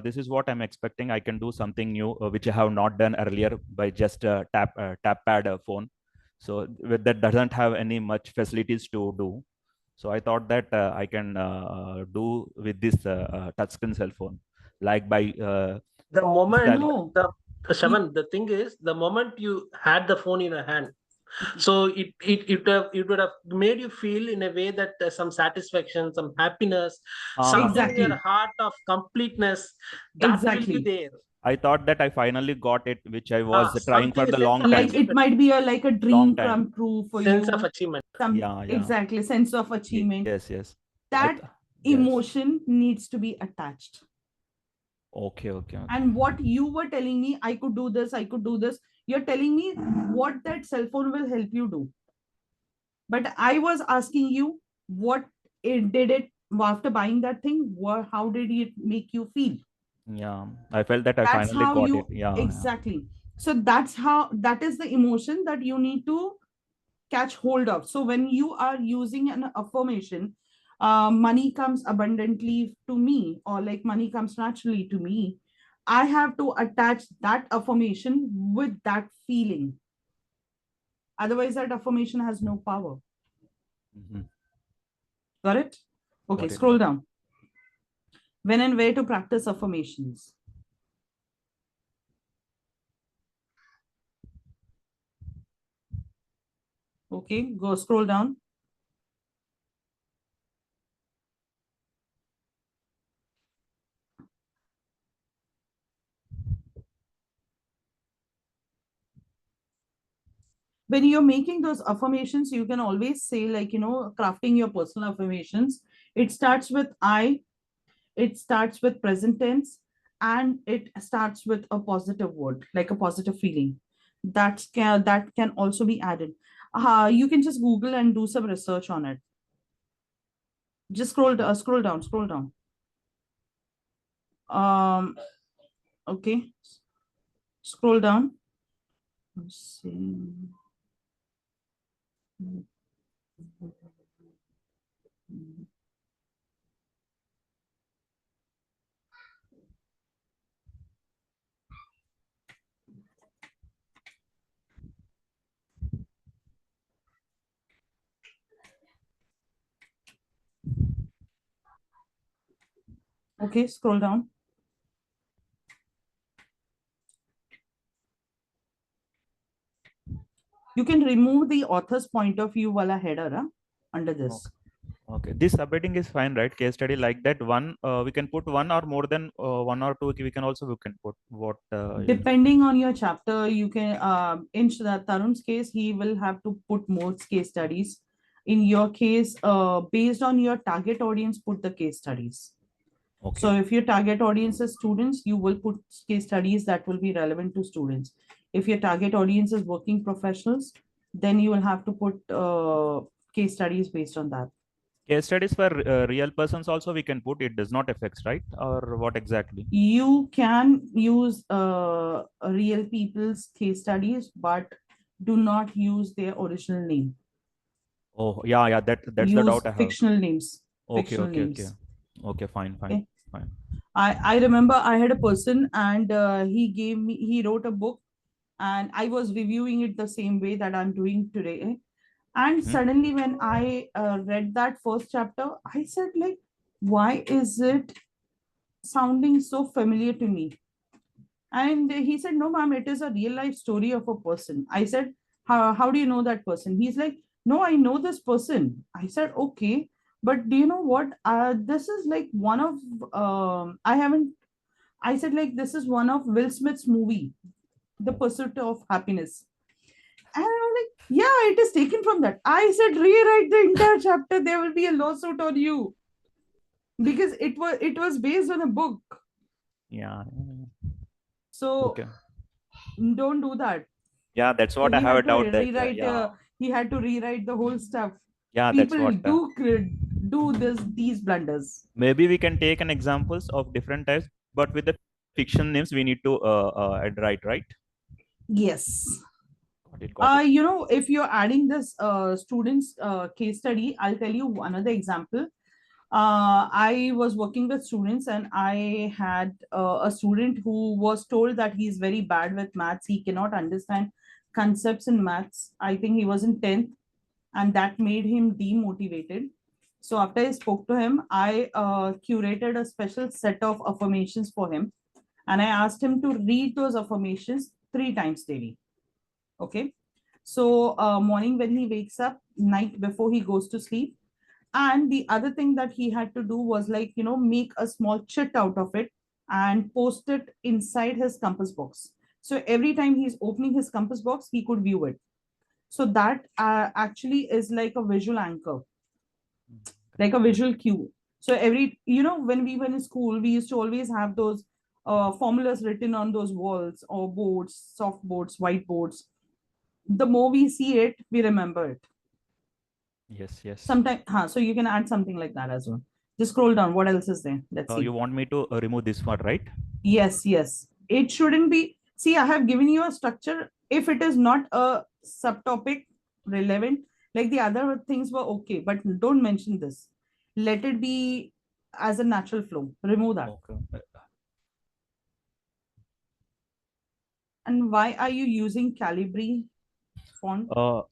this is what I'm expecting. I can do something new, which I have not done earlier by just tap pad phone. So with that doesn't have any much facilities to do. So I thought that I can do with this touchscreen cell phone, like by The moment install. No. the You, Shaman, the thing is, the moment you had the phone in your hand, so it would have made you feel in a way that some satisfaction, some happiness, something in your exactly. heart of completeness that will be Exactly. there. I thought that I finally got it, which I was trying for Something, the sense long of Like time. it achievement, might be a like a Long dream time. come true for sense of you. achievement. Some Yeah, yeah. exactly sense of achievement. Yes, yes. I That th- yes. emotion needs to be attached. Okay, okay, okay. And what you were telling me, I could do this, I could do this. You're telling me what that cell phone will help you do. But I was asking you what it did it after buying that thing. What, how did it make you feel? Yeah, I felt that I That's finally how got it. you Yeah, yeah. exactly. So that's how, that is the emotion that you need to catch hold of. So when you are using an affirmation, money comes abundantly to me, or like money comes naturally to me, I have to attach that affirmation with that feeling. Otherwise, that affirmation has no power. Hmm. Got it? Okay, Got it, scroll got down. When and where to practice affirmations. Okay, go scroll down. When you're making those affirmations, you can always say, like, crafting your personal affirmations. It starts with I, it starts with present tense, and it starts with a positive word, like a positive feeling. That can also be added. You can just Google and do some research on it. Just scroll down, scroll down. Um, okay, scroll down. Let's see. Okay, scroll down. You can remove the author's point of view wala header under it. this. Okay, this subheading is fine, right? Case study like that. One, we can put one or more than one or two. We can put what you. Depending on your chapter, you can, in Tarun's case, he will have to put more case studies. In your case, based on your target audience, put the case studies. Okay. So if your target audience is students, you will put case studies that will be relevant to students. If your target audience is working professionals, then you will have to put case studies based on that. Case studies for real persons also we can put. It does not affect, right? Or what exactly? You can use real people's case studies, but do not use their original name. Oh, yeah, yeah. That's the Use doubt I have. fictional names. Okay, Fictional okay, okay. names. Okay, fine, fine, Okay. fine. I remember I had a person and he wrote a book and I was reviewing it the same way that I'm doing today. And Hmm? suddenly, when I read that first chapter, I said, like, why is it sounding so familiar to me? And he said, no, ma'am, it is a real life story of a person. I said, how do you know that person? He's like, no, I know this person. I said, okay. But do you know what? This is like one of, I haven't, I said, like, this is one of Will Smith's movie, The Pursuit of Happiness. And I was like, yeah, it is taken from that. I said, rewrite the entire chapter. There will be a lawsuit on you because it was based on a book. Yeah. So Okay. don't do that. Yeah, that's So what I he have a had to doubt that, rewrite. yeah, He had to rewrite the whole stuff. yeah, that's People what. do these blunders. Maybe we can take an examples of different types, but with the fiction names we need to write, right? Yes. Got it, got it. If you're adding this students case study, I'll tell you another example. I was working with students and I had a student who was told that he's very bad with maths. He cannot understand concepts in maths. I think he was in 10th and that made him demotivated. So after I spoke to him, I curated a special set of affirmations for him and I asked him to read those affirmations 3 times daily. Okay. So morning when he wakes up, night before he goes to sleep, and the other thing that he had to do was, like, make a small chit out of it and post it inside his compass box. So every time he's opening his compass box, he could view it. So that actually is like a visual anchor, like a Great. visual cue. So when we were in school, we used to always have those formulas written on those walls or boards, soft boards, whiteboards. The more we see it, we remember it. Yes, yes. Sometimes, so you can add something like that as well. Just scroll down. What else is there? Let's You see. want me to remove this one, right? Yes, yes. It shouldn't be. See, I have given you a structure. If it is not a subtopic relevant, like the other things were okay, but don't mention this. Let it be as a natural flow. Remove that. Okay. And why are you using Calibri font?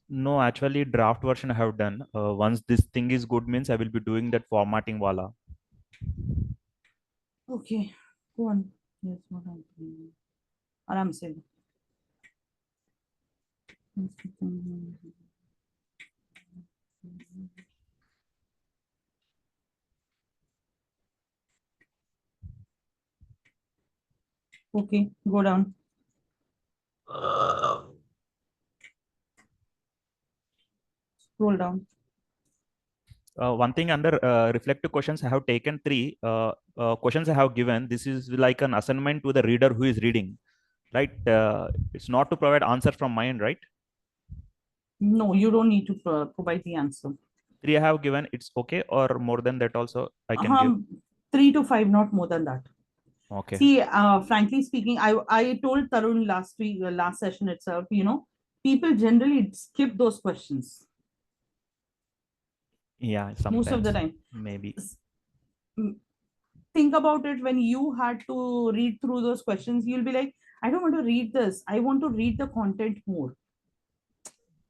No, actually, draft version I have done. Once this thing is good, means I will be doing that formatting wala. Okay, go on. Yes, what I'm doing. Aram se. Okay, go down. Uh, Scroll down. One thing under reflective questions, I have taken three questions I have given. This is like an assignment to the reader who is reading, right? It's not to provide answer from my end, right? No, you don't need to provide the answer. Three I have given. It's okay, or more than that also I can give. 3 to 5, not more than that. Okay. See, frankly speaking, I told Tarun last week, last session itself, people generally skip those questions Yeah, most of the sometimes time. maybe. Mm, Think about it, when you had to read through those questions, you'll be like, I don't want to read this. I want to read the content more.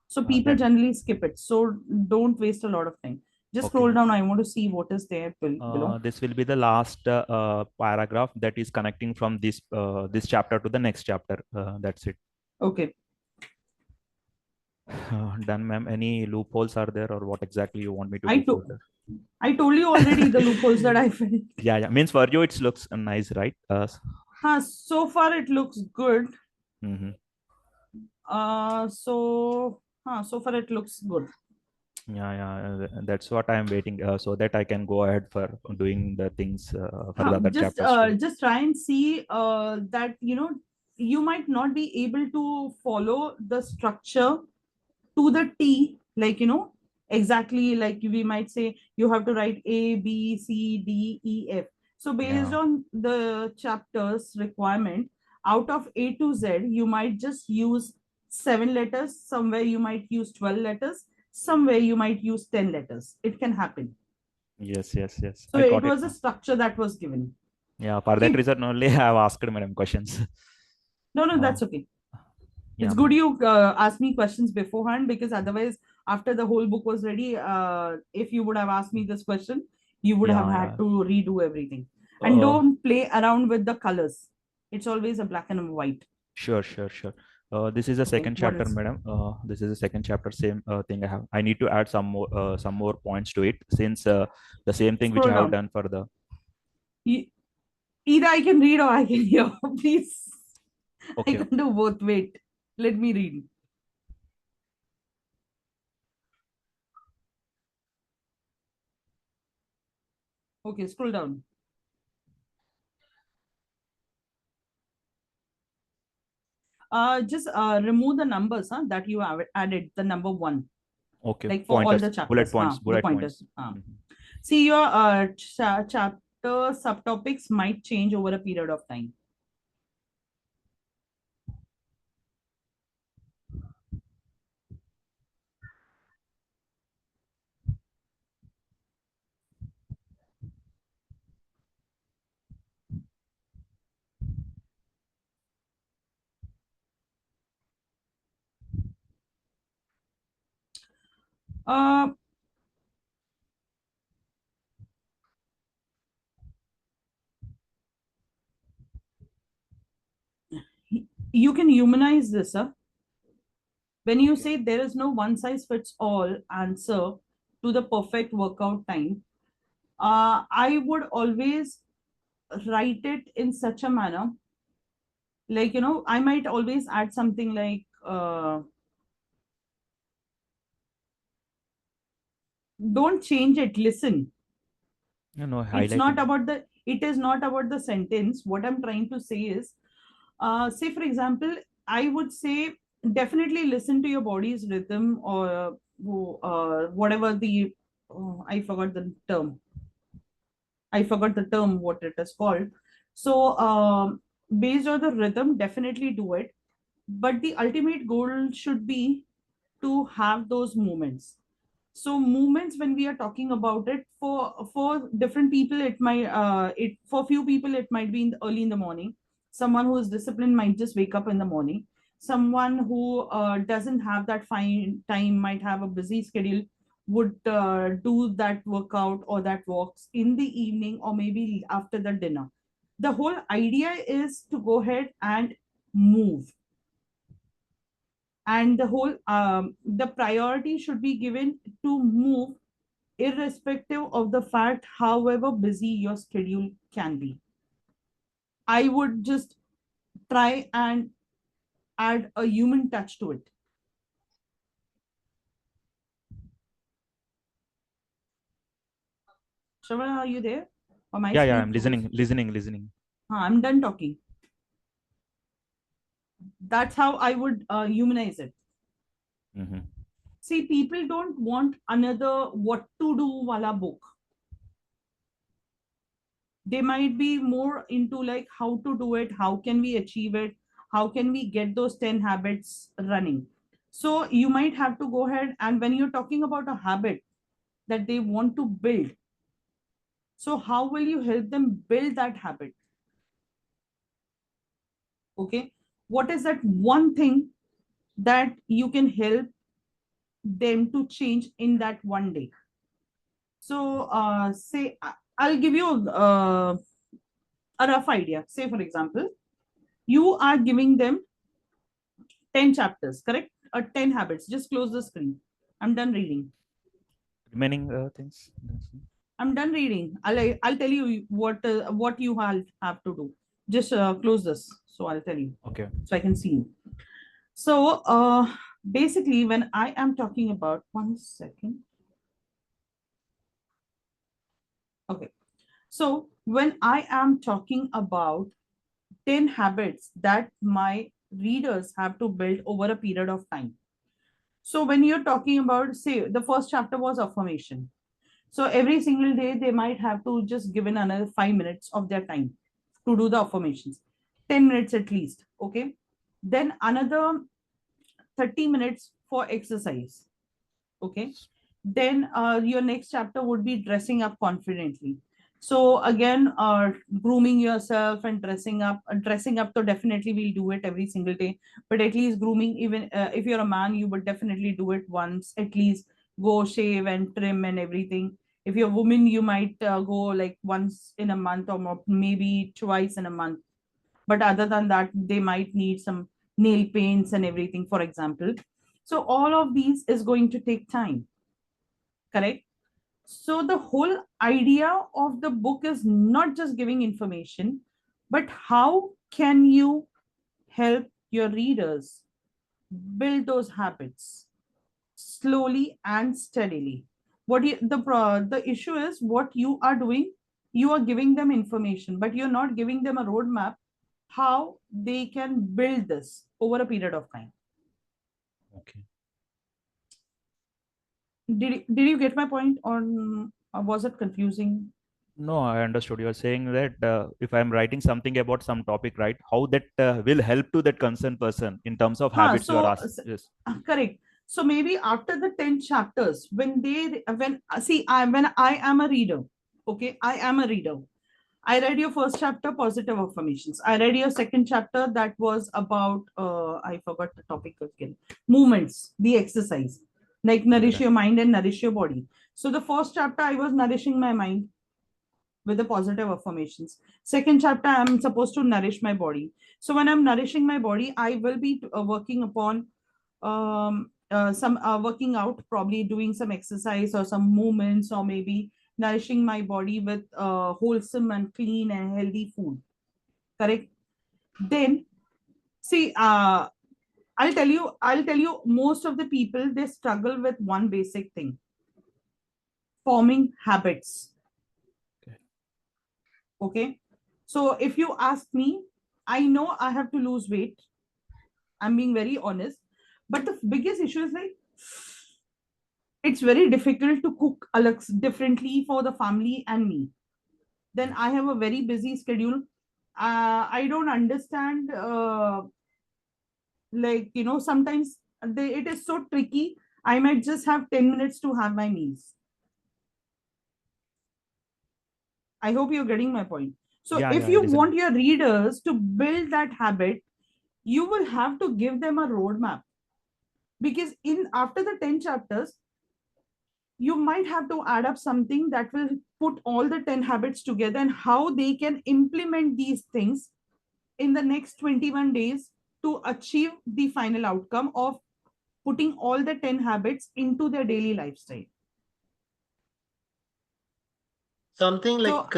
So people That generally skip it. So don't waste a lot of time. Just okay. scroll down. I want to see what is there below. This will be the last paragraph that is connecting from this chapter to the next chapter. That's it. Okay. Done, ma'am. Any loopholes are there, or what exactly you want me to I do to further? I told you already the loopholes that I felt. Yeah, yeah. Means for you, it looks nice, right? So far it looks good. Mhm. So far it looks good. That's what I'm waiting, so that I can go ahead for doing the things for the other Just chapters too. just try and see that you might not be able to follow the structure to the T, like exactly, like we might say you have to write A, B, C, D, E, F. So based Yeah. on the chapter's requirement, out of A to Z, you might just use 7 letters, somewhere you might use 12 letters, somewhere you might use 10 letters. It can happen. Yes, yes, yes. So I it got it was a now. structure that was given. Yeah, for that Okay. reason only I have asked madam questions. No, no, Uh, that's okay. yeah, It's good ma'am. you asked me questions beforehand, because otherwise, after the whole book was ready, if you would have asked me this question, you would have Yeah, had yeah. to redo everything. And Uh, don't play around with the colors. It's always a black and white. sure, sure, sure. This is the Okay, second what chapter, else? madam. This is the second chapter. Same thing I have. I need to add some more points to it, since the same thing which Scroll I have down. done for the. E- Either I can read or I can hear. Please, I Okay, can do both. Wait, let me read. Okay, scroll down. Just remove the numbers that you have added, the number one, okay. like for all the Pointers, bullet chapters, points, the bullet pointers. points. Mhm. See, your chapter subtopics might change over a period of time. Uh, you can humanize this. When you Okay. say there is no one size fits all answer to the perfect workout time, I would always write it in such a manner, like, I might always add something like, don't change it, listen. No, It's not highlighting. about the, it is not about the sentence. What I'm trying to say is, say for example, I would say definitely listen to your body's rhythm, or whatever the, oh, I forgot the term what it is called. So based on the rhythm, definitely do it, but the ultimate goal should be to have those moments. So movements, when we are talking about it, for different people, it might it for few people it might be in early in the morning. Someone who is disciplined might just wake up in the morning. Someone who doesn't have that fine time, might have a busy schedule, would do that workout or that walks in the evening, or maybe after the dinner. The whole idea is to go ahead and move, and the priority should be given to move, irrespective of the fact however busy your schedule can be. I would just try and add a human touch to it. Shravan, are you there, or my Yeah, yeah. screen I'm froze? listening, listening, listening. I'm done talking. That's how I would humanize it. Mm-hmm. See, people don't want another what to do wala book. They might be more into like how to do it, how can we achieve it, how can we get those 10 habits running. So you might have to go ahead, and when you're talking about a habit that they want to build, so how will you help them build that habit? Okay, what is that one thing that you can help them to change in that one day? So say I'll give you a rough idea. Say for example, you are giving them 10 chapters, correct? Or 10 habits. Just close the screen. I'm done reading. Remaining things. I'm done reading. I'll tell you what you have to do. Just close this. So I'll tell you. Okay. So I can see you. So basically, when I am talking about, one second. Okay. So when I am talking about 10 habits that my readers have to build over a period of time. So when you're talking about, say, the first chapter was affirmation. So every single day, they might have to just give in another 5 minutes of their time to do the affirmations, 10 minutes at least. Okay. Then another 30 minutes for exercise. Okay. Then your next chapter would be dressing up confidently. So again, grooming yourself and dressing up, so definitely we'll do it every single day, but at least grooming, even if you're a man, you would definitely do it once at least, go shave and trim and everything. If you're a woman, you might go like once in a month or more, maybe twice in a month, but other than that, they might need some nail paints and everything, for example. So all of these is going to take time, correct? So the whole idea of the book is not just giving information, but how can you help your readers build those habits slowly and steadily. The issue is what you are doing, you are giving them information, but you're not giving them a roadmap how they can build this over a period of time. Okay. Did you get my point, or was it confusing? No, I understood. You are saying that if I'm writing something about some topic, right, how that will help to that concerned person in terms of Huh, habits you are so asked. Yes. correct. So maybe after the 10 chapters, when see, when I am a reader, okay, I am a reader. I read your first chapter, positive affirmations. I read your second chapter, that was about I forgot the topic again. Movements, the exercise, like nourish Okay. your mind and nourish your body. So the first chapter, I was nourishing my mind with the positive affirmations. Second chapter, I'm supposed to nourish my body. So when I'm nourishing my body, I will be working upon some working out, probably doing some exercise or some movements, or maybe nourishing my body with wholesome and clean and healthy food. Correct. Then see, I'll tell you, most of the people, they struggle with one basic thing: forming habits. Okay. Okay. So if you ask me, I know I have to lose weight. I'm being very honest. But the biggest issue is like it's very difficult to cook differently for the family and me. Then I Yes. have a very busy schedule. I don't understand. Sometimes it is so tricky. I might just have 10 minutes to have my meals. I hope you're getting my point. So Yeah, if yeah, I you listen. want your readers to build that habit, you will have to give them a roadmap, because in after the 10 chapters, you might have to add up something that will put all the 10 habits together and how they can implement these things in the next 21 days to achieve the final outcome of putting all the 10 habits into their daily lifestyle. Something So like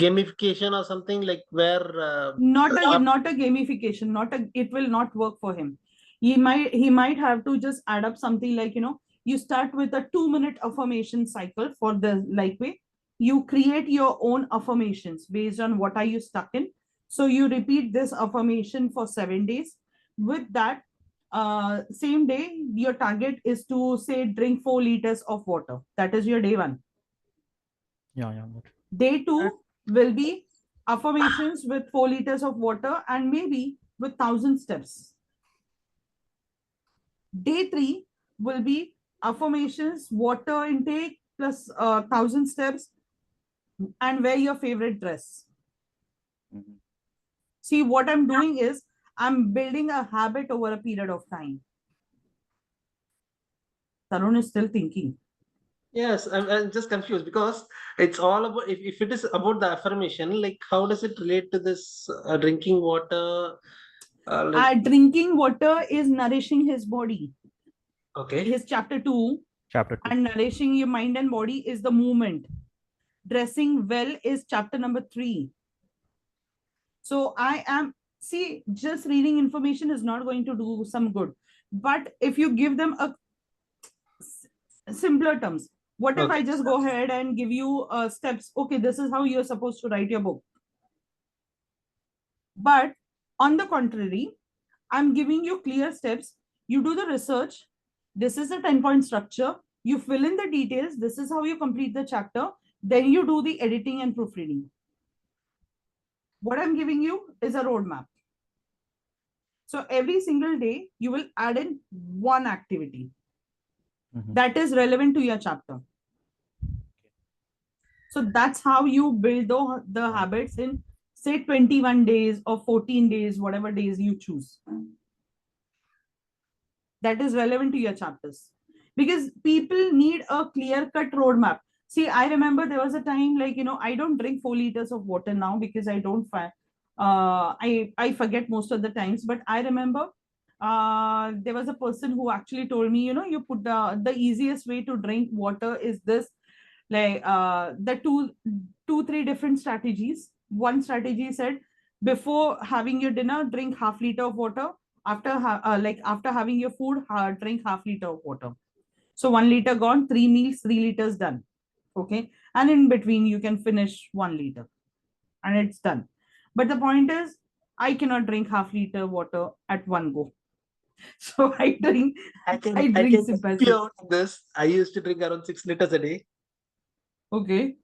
gamification or something like where not a gamification, not a it will not work for him. He might have to just add up something like, you start with a 2-minute affirmation cycle for the like way. You create your own affirmations based on what are you stuck in. So you repeat this affirmation for 7 days. With that, same day, your target is to say drink 4 liters of water. That is your day one. Yeah, yeah. Got it. Day uh, two will be affirmations with 4 liters of water and maybe with 1,000 steps. Day three will be affirmations, water intake plus 1,000 steps, and wear your favorite dress. Mhm. See, what I'm doing is I'm building a habit over a period of time. Tarun is still thinking. yes, I'm just confused because it's all about if it is about the affirmation, like how does it relate to this drinking water? Like Drinking water is nourishing his body, okay, his chapter 2. Chapter 2. And nourishing your mind and body is the movement. Dressing well is chapter number 3. So I am, see, just reading information is not going to do some good. But if you give them a simpler terms, What if I Okay. just go ahead and give you steps? Okay, this is how you're supposed to write your book. But on the contrary, I'm giving you clear steps. You do the research. This is a 10-point structure. You fill in the details. This is how you complete the chapter. Then you do the editing and proofreading. What I'm giving you is a roadmap. So every single day, you will add in one activity that is relevant to your chapter. So that's how you build the habits in, say, 21 days or 14 days, whatever days you choose. That is relevant to your chapters. Because people need a clear-cut roadmap. See, I remember there was a time, like, I don't drink 4 liters of water now because I don't find I forget most of the times. But I remember there was a person who actually told me, you put the easiest way to drink water is this, like the three different strategies. One strategy said, before having your dinner, drink half liter of water. After having your food, drink half liter of water. So 1 liter gone, 3 meals, 3 liters done. Okay, and in between you can finish 1 liter, and it's done. But the point is, I cannot drink half-liter water at one go. So I drink, I I can I drink can simple help you out in this. I used to drink around 6 liters a day. Okay.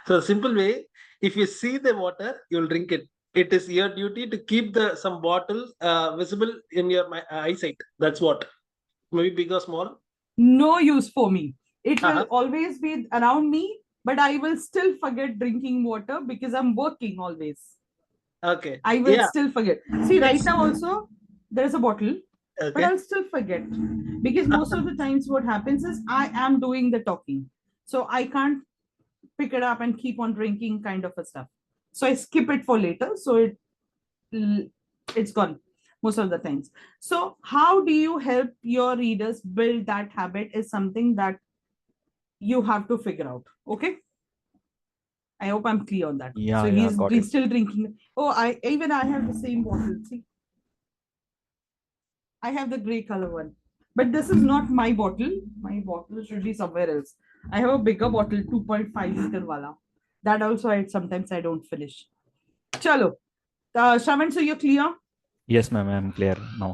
So simple way, if you see the water, you'll drink it. It is your duty to keep the some bottle visible in your eyesight. That's what. Maybe big or small. No use for me. It will Uh-huh. always be around me, but I will still forget drinking water because I'm working always. Okay. I will Yeah. still forget. See, right It's now also there's a bottle, but okay. I'll still forget because most of the times what happens is I am doing the talking. So I can't pick it up and keep on drinking kind of a stuff. So I skip it for later. So it's gone most of the times. So how do you help your readers build that habit is something that you have to figure out. Okay. I hope I'm clear on that. Yeah, So yeah, he's got it. still drinking. Oh, I have the same bottle. See, I have the gray color one. But this is not my bottle. My bottle should be somewhere else. I have a bigger bottle, 2.5 liter wala. That also sometimes I don't finish. Chalo. Shravan, so you're clear? Yes, ma'am, I'm clear now.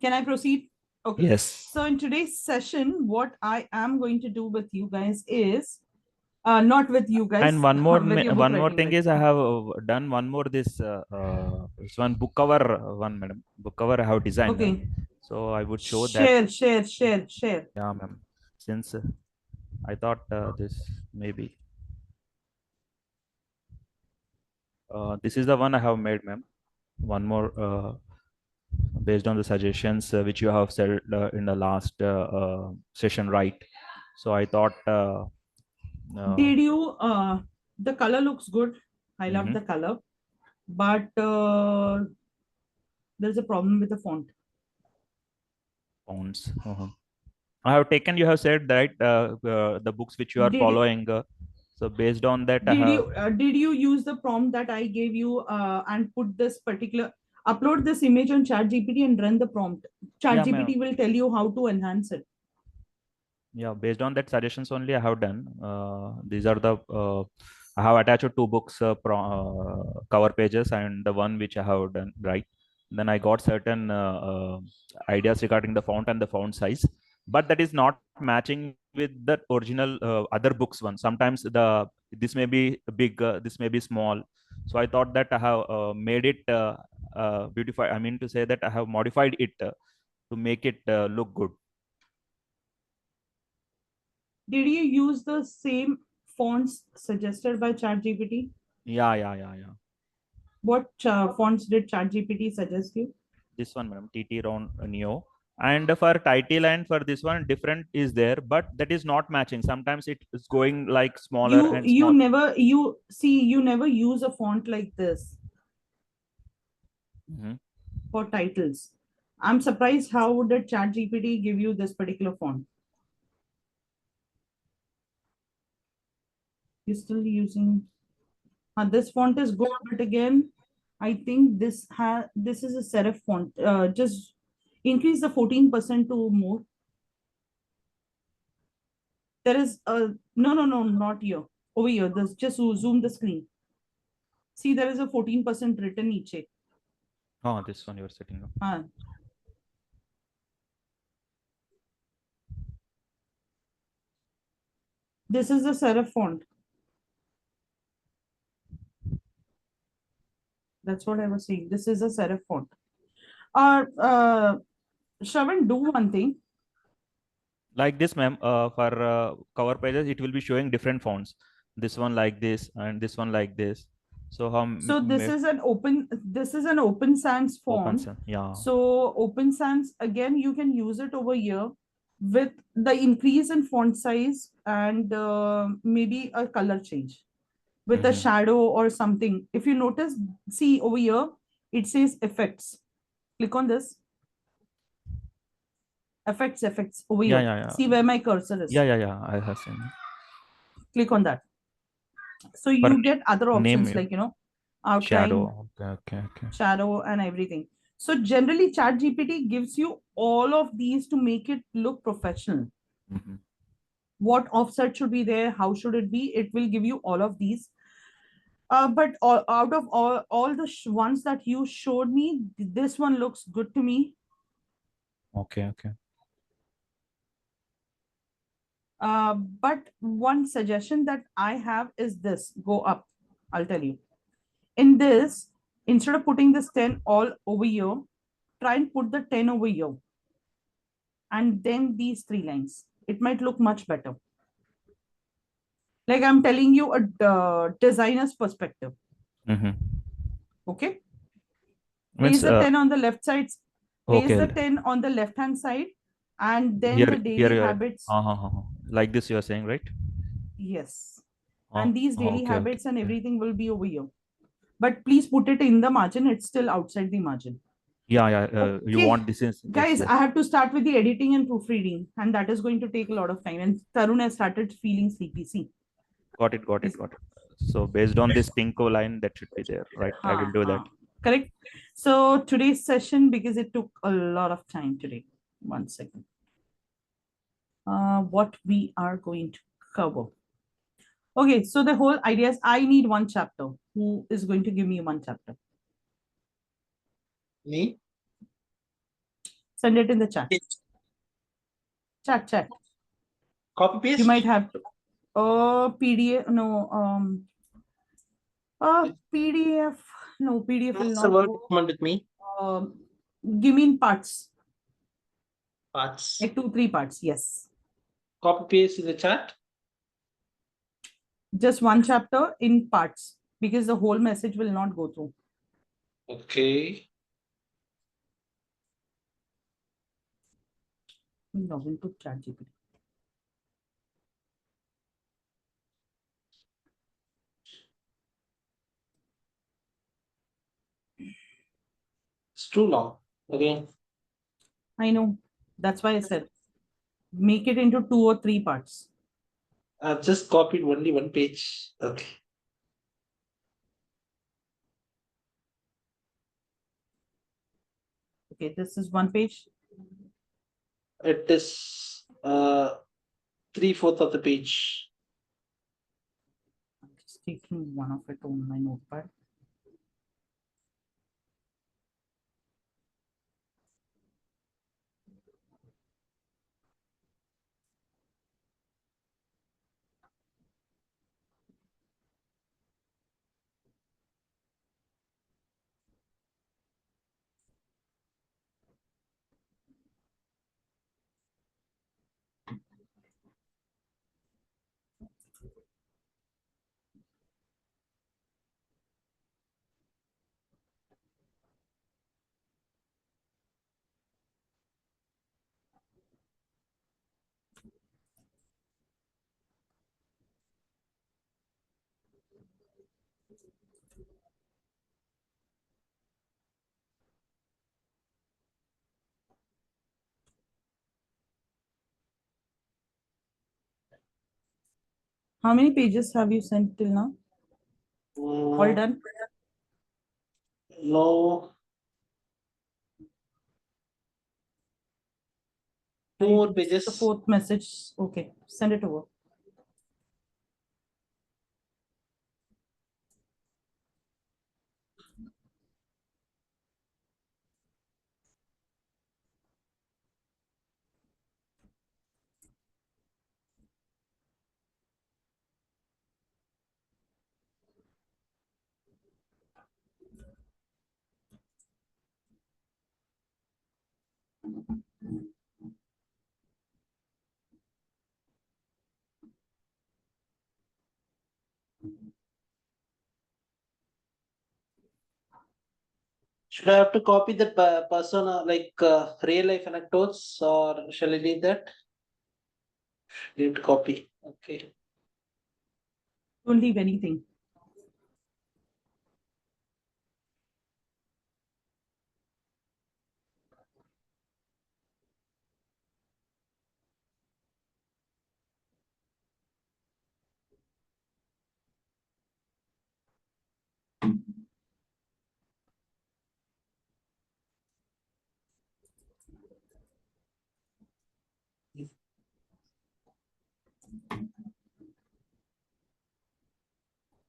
Can I proceed? Okay. Yes. So in today's session, what I am going to do with you guys is not with you And guys, with your book one more writing thing guys. is I have done one more this one book cover one, madam. Book cover I have designed. Okay. So I would show that. Share. Yeah, ma'am. Since I thought this maybe this is the one I have made, ma'am. One more based on the suggestions which you have said in the last session, right? So I thought. Did you the color looks good. I love Mhm. the color, but there's a problem with the font. Pounds. I have taken. You have said that the books which you are Did you following. So based on that, I have. did you use the prompt that I gave you and put this particular upload this image on ChatGPT and run the prompt? Yeah, ma'am. ChatGPT will tell you how to enhance it. Yeah, based on that suggestions only I have done. These are the I have attached two books cover pages and the one which I have done right. Then I got certain ideas regarding the font and the font size, but that is not matching with the original other books one. Sometimes this may be big, this may be small. So I thought that I have made it beautify. I mean to say that I have modified it to make it look good. Did you use the same fonts suggested by ChatGPT? Yeah. What fonts did ChatGPT suggest you? This one, madam, TT round neo. And for title and for this one, different is there, but that is not matching. Sometimes it is going like smaller and You small. never you never use a font like this Mhm. for titles. I'm surprised how did ChatGPT give you this particular font? You're still using this font is good, but again, I think this is a serif font. Just increase the 14% to more. There is a no, not here. Over here. This just zoom the screen. See, there is a 14% written each. Oh, this one you're setting up. This is the serif font. That's what I was saying. This is a serif font. Shravan, do one thing. Like this, ma'am. For cover pages, it will be showing different fonts. This one like this, and this one like this. So how So this is an open sans open font. some? Yeah. So open sans, again, you can use it over here with the increase in font size and maybe a color change with a shadow or something. If you notice, see over here, it says effects. Click on this. Effects over Yeah, here. yeah, yeah. See where my cursor is. Yeah, yeah, yeah. I have seen. Click on that. So For you get other name options you like, outline, shadow. Okay, okay, okay. shadow, and everything. So generally, ChatGPT gives you all of these to make it look professional. Mm-hmm. What offset should be there? How should it be? It will give you all of these. But out of all the ones that you showed me, this one looks good to me. Okay, okay. But one suggestion that I have is this: go up. I'll tell you. In this, instead of putting this 10 all over here, try and put the 10 over here. And then these three lines. It might look much better. Like I'm telling you a designer's perspective. Mm-hmm. Okay. Means Place the 10 on the left side. Place okay. the 10 on the left hand side. And then Here, the here daily you are. habits. Like this, you are saying, right? Yes. And these daily Okay, okay, habits and okay. everything will be over here. But please put it in the margin. It's still outside the margin. Yeah, yeah. You Okay. want this is yes, Guys, yes. I have to start with the editing and proofreading. And that is going to take a lot of time. And Tarun has started feeling sleepy. See. Got it, got it, He's, got it. So based on this pinko line, that should be there, right? I will do that. correct. So today's session, because it took a lot of time today. One second. What we are going to cover. Okay, so the whole idea is I need one chapter. Who is going to give me one chapter? Me? Send it in the chat. Chat. Copy paste? You might have to. PDF, no, PDF, no, PDF will What's the not word work. document with me? Um, give me in parts. Parts. Like 2, 3 parts, yes. Copy paste in the chat. Just one chapter in parts because the whole message will not go through. Okay. Log into ChatGPT. It's too long. Again. I know. That's why I said make it into 2 or 3 parts. I've just copied only one page. Okay. Okay, this is one page. It is 3/4 of the page. I'm just taking one of it on my notepad. How many pages have you sent till now? All done? No. Two more The pages. fourth message. Okay, send it over. Should I have to copy the persona, like real life anecdotes, or shall I leave that? Need to copy. Okay. Don't leave anything.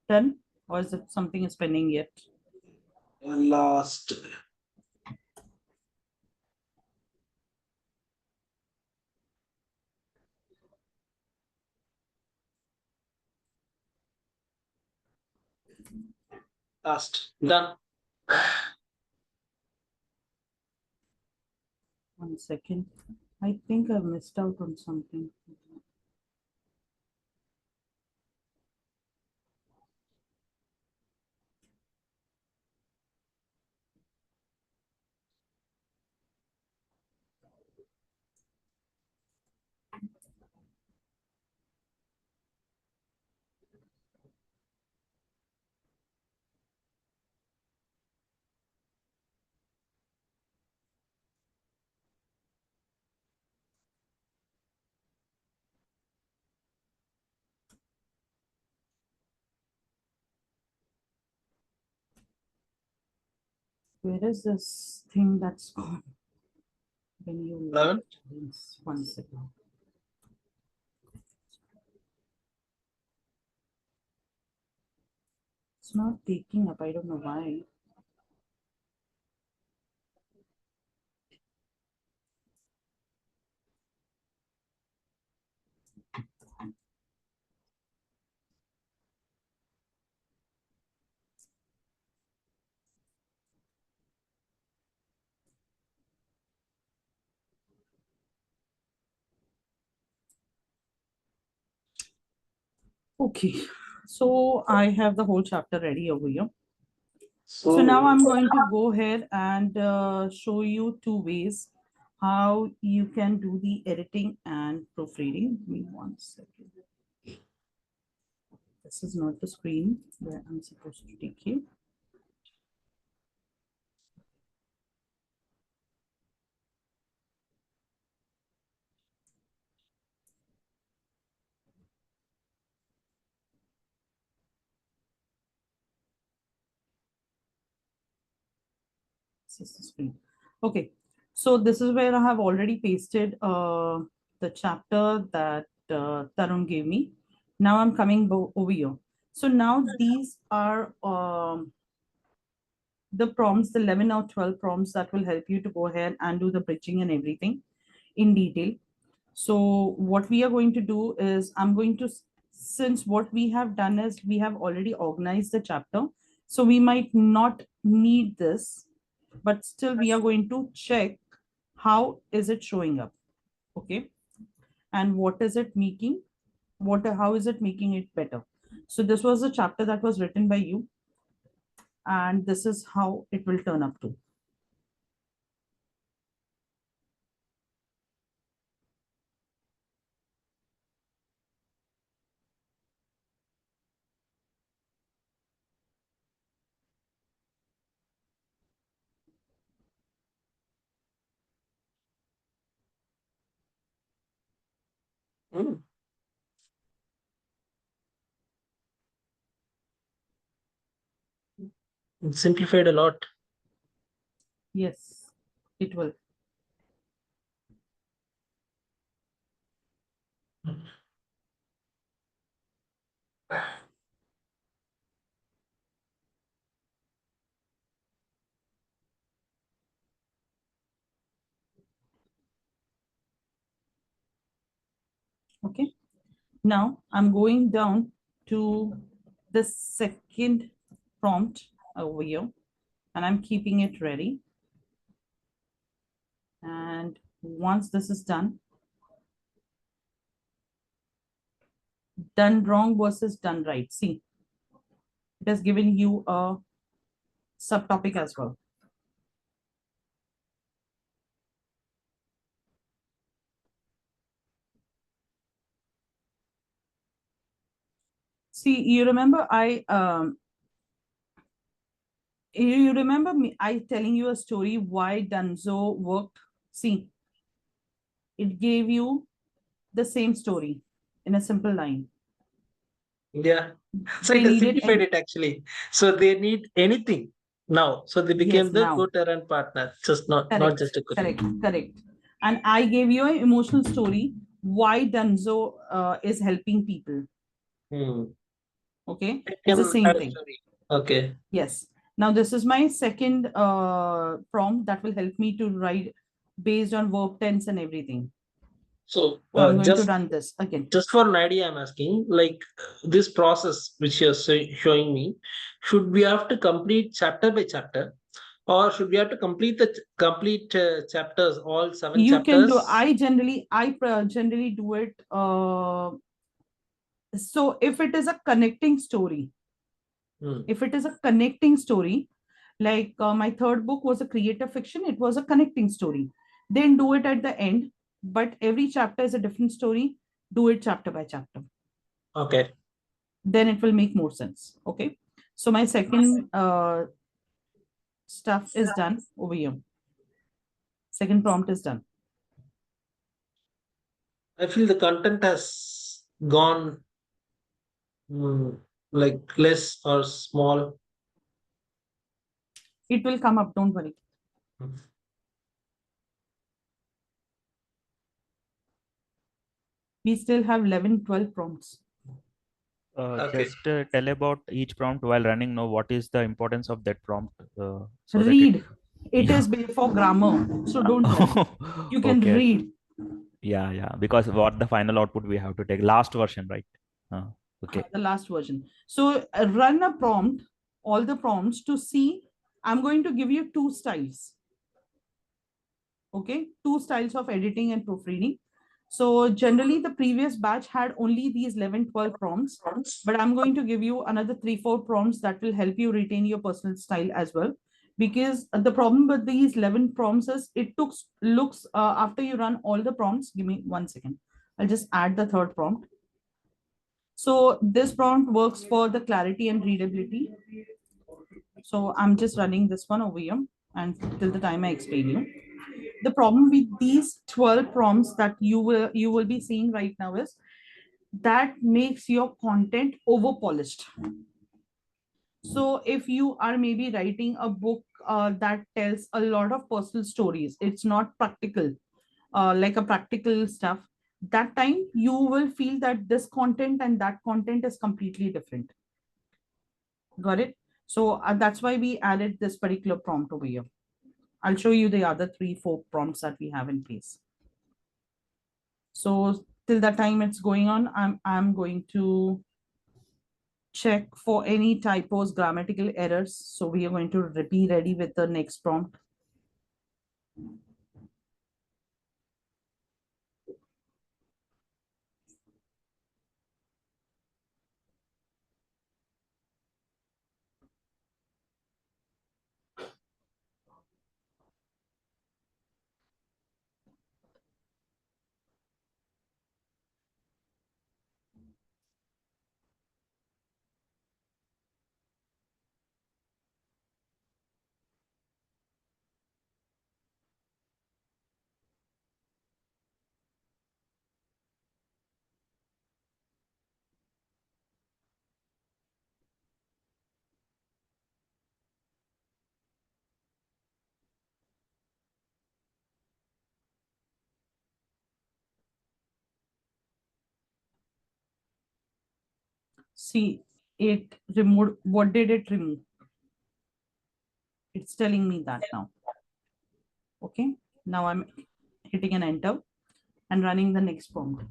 Done? Or is it something is pending yet? Last. Last. Done. 1 second. I think I missed out on something. Where is this thing that's gone? When you 11. 1 second. It's not taking up. I don't know why. Okay, so I have the whole chapter ready over here. So now I'm going to go ahead and show you two ways how you can do the editing and proofreading. Give me 1 second. This is not the screen where I'm supposed to take you. This is the screen. Okay, so this is where I have already pasted the chapter that Tarun gave me. Now I'm coming over here. So now these are the prompts, the 11 or 12 prompts that will help you to go ahead and do the bridging and everything in detail. So what we are going to do is I'm going to, since what we have done is we have already organized the chapter, so we might not need this, but still we are going to check how is it showing up, okay, and what is it making, how is it making it better. So this was a chapter that was written by you, and this is how it will turn up to. Mm. Simplified a lot. Yes, it will. Okay. Now I'm going down to the second prompt over here, and I'm keeping it ready. And once this is done wrong versus done right. See, it has given you a subtopic as well. See, you remember you remember me I telling you a story why Dunzo worked? See, it gave you the same story in a simple line. Yeah. So They it has needed simplified it actually. So they need anything now. So they became yes, the now. co-terrain partner, just not Correct, just a colleague. correct. And I gave you an emotional story why Dunzo is helping people. Hmm. Okay, It it's the can same add a thing. story. Okay. Yes. Now this is my second prompt that will help me to write based on verb tense and everything. So So I'm going to run this again. just for an idea, I'm asking, like this process which you're showing me, should we have to complete chapter by chapter, or should we have to complete the complete chapters, all seven You can do. chapters? Generally do it. So if it is a connecting story, Hmm. if it is a connecting story, like my third book was a creative fiction, it was a connecting story. Then do it at the end, but every chapter is a different story. Do it chapter by chapter. Okay. Then it will make more sense. Okay. So my second stuff is done over here. Second prompt is done. I feel the content has gone like less or small. It will come up, don't worry. We still have 11, 12 prompts. Okay. Just tell about each prompt while running. Know what is the importance of that prompt, so that it. Read. It Yeah. is for grammar. So don't run. You can Okay. read. Yeah, yeah. Because what the final output we have to take last version, right? Uh, okay. The last version. So run a prompt, all the prompts to see. I'm going to give you two styles. Okay, two styles of editing and proofreading. So generally the previous batch had only these 11, 12 prompts, but I'm going to give you another 3, 4 prompts that will help you retain your personal style as well. Because the problem with these 11 prompts is it looks after you run all the prompts. Give me 1 second. I'll just add the third prompt. So this prompt works for the clarity and readability. So I'm just running this one over here and till the time I explain you. The problem with these 12 prompts that you will be seeing right now is that makes your content over polished. So if you are maybe writing a book that tells a lot of personal stories, it's not practical, like a practical stuff, that time you will feel that this content and that content is completely different. Got it? So that's why we added this particular prompt over here. I'll show you the other 3, 4 prompts that we have in place. So till that time it's going on, I'm going to check for any typos, grammatical errors. So we are going to be ready with the next prompt. See, it removed. What did it remove? It's telling me that now. Okay. Now I'm hitting an enter and running the next prompt.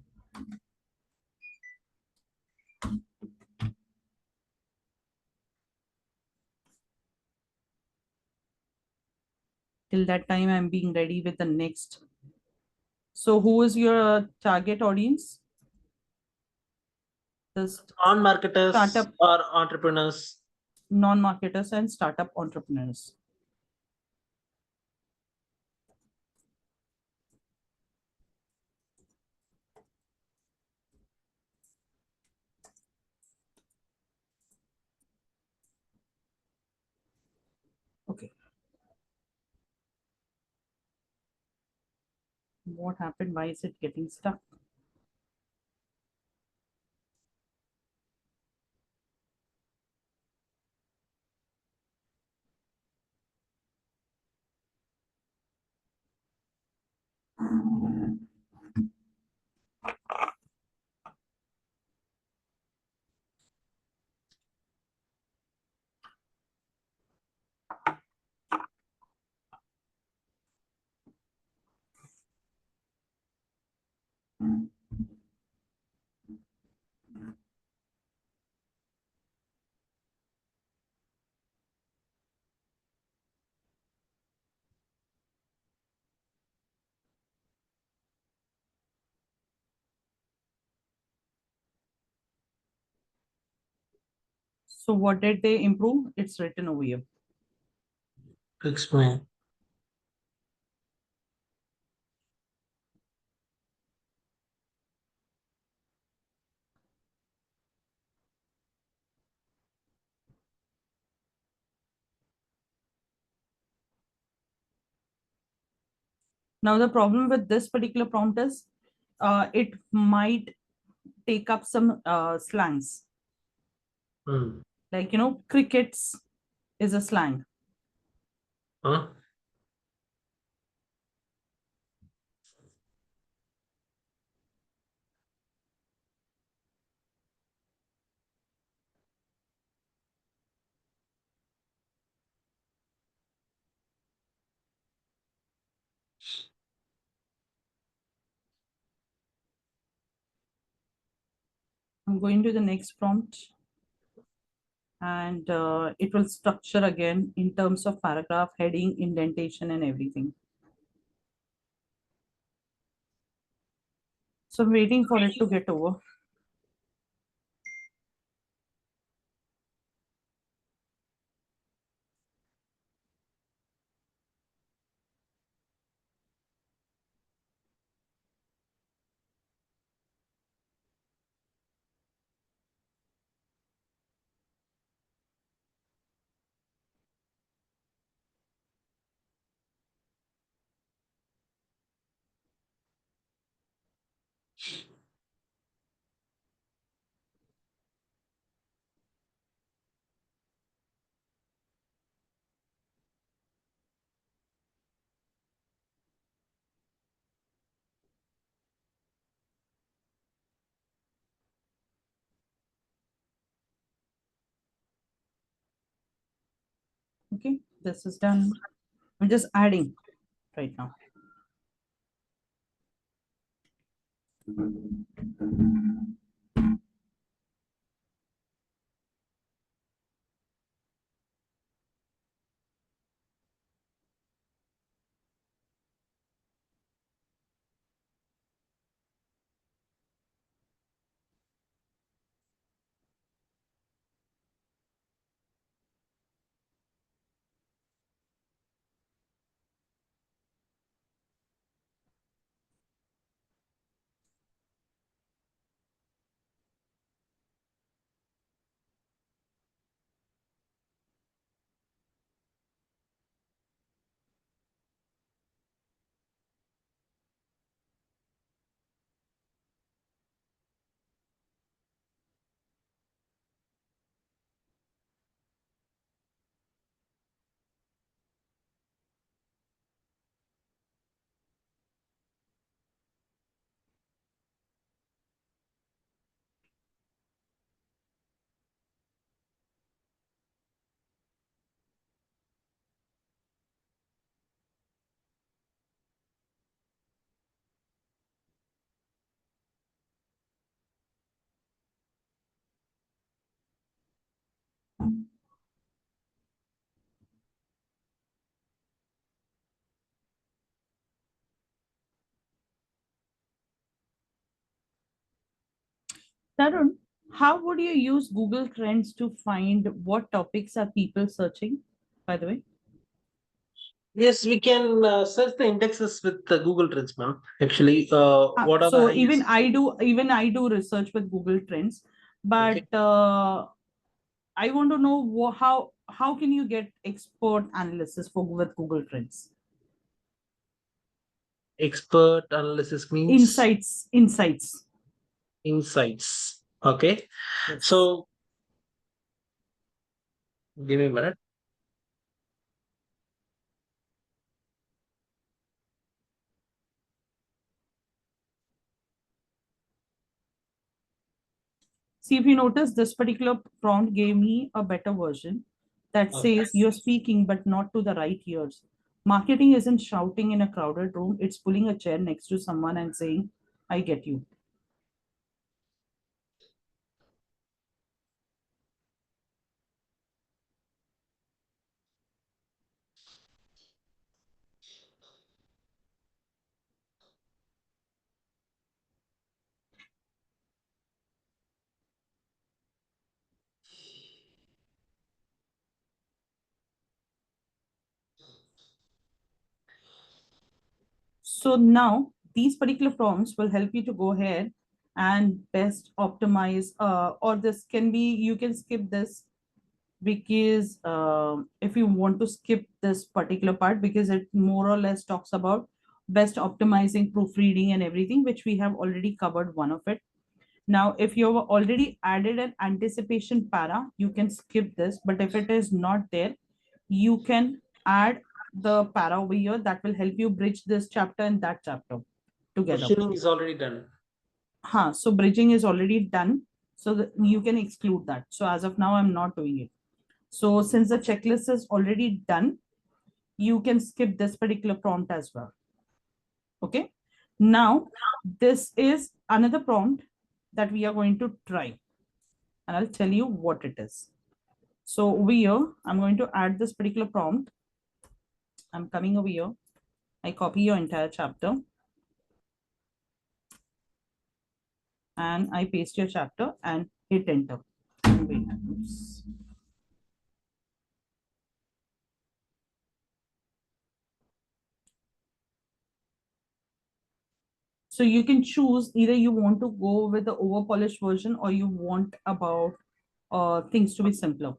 Till that time, I'm being ready with the next. So, who is your target audience? The On marketers startup or entrepreneurs. non-marketers and startup entrepreneurs. Okay. What happened? Why is it getting stuck? So, what did they improve? It's written over here. Explain. Now, the problem with this particular prompt is it might take up some slangs. Hmm. Like, crickets is a slang. Huh? I'm going to the next prompt, and it will structure again in terms of paragraph, heading, indentation, and everything. So I'm waiting for it to get over. Okay, this is done. I'm just adding right now. Tarun, how would you use Google Trends to find what topics are people searching, by the way? Yes, we can search the indexes with the Google Trends, ma'am. Actually, what are the So even highest? I do research with Google Trends, but Okay, I want to know how can you get expert analysis for with Google Trends? expert analysis means Insights. insights. Okay, Yes. so give me a minute. See, if you notice, this particular prompt gave me a better version that Okay. says you're speaking, but not to the right ears. Marketing isn't shouting in a crowded room, it's pulling a chair next to someone and saying, I get you. So now these particular prompts will help you to go ahead and best optimize, or this can be, you can skip this because if you want to skip this particular part, because it more or less talks about best optimizing proofreading and everything, which we have already covered one of it. Now, if you've already added an anticipation para, you can skip this. But if it is not there, you can add the para over here that will help you bridge this chapter and that chapter together. Questioning is already done. So bridging is already done. So that you can exclude that. So as of now, I'm not doing it. So since the checklist is already done, you can skip this particular prompt as well. Okay. Now, this is another prompt that we are going to try, and I'll tell you what it is. So over here, I'm going to add this particular prompt. I'm coming over here. I copy your entire chapter and I paste your chapter and hit enter. Wait, oops. So you can choose either you want to go with the over polished version or you want about things to be simpler.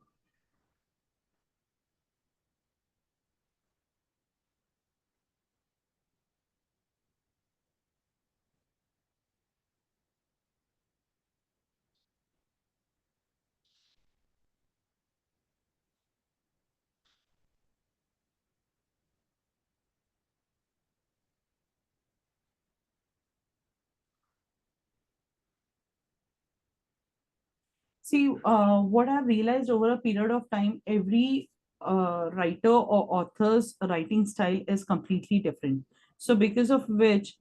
See, what I've realized over a period of time, every writer or author's writing style is completely different. So, because of which,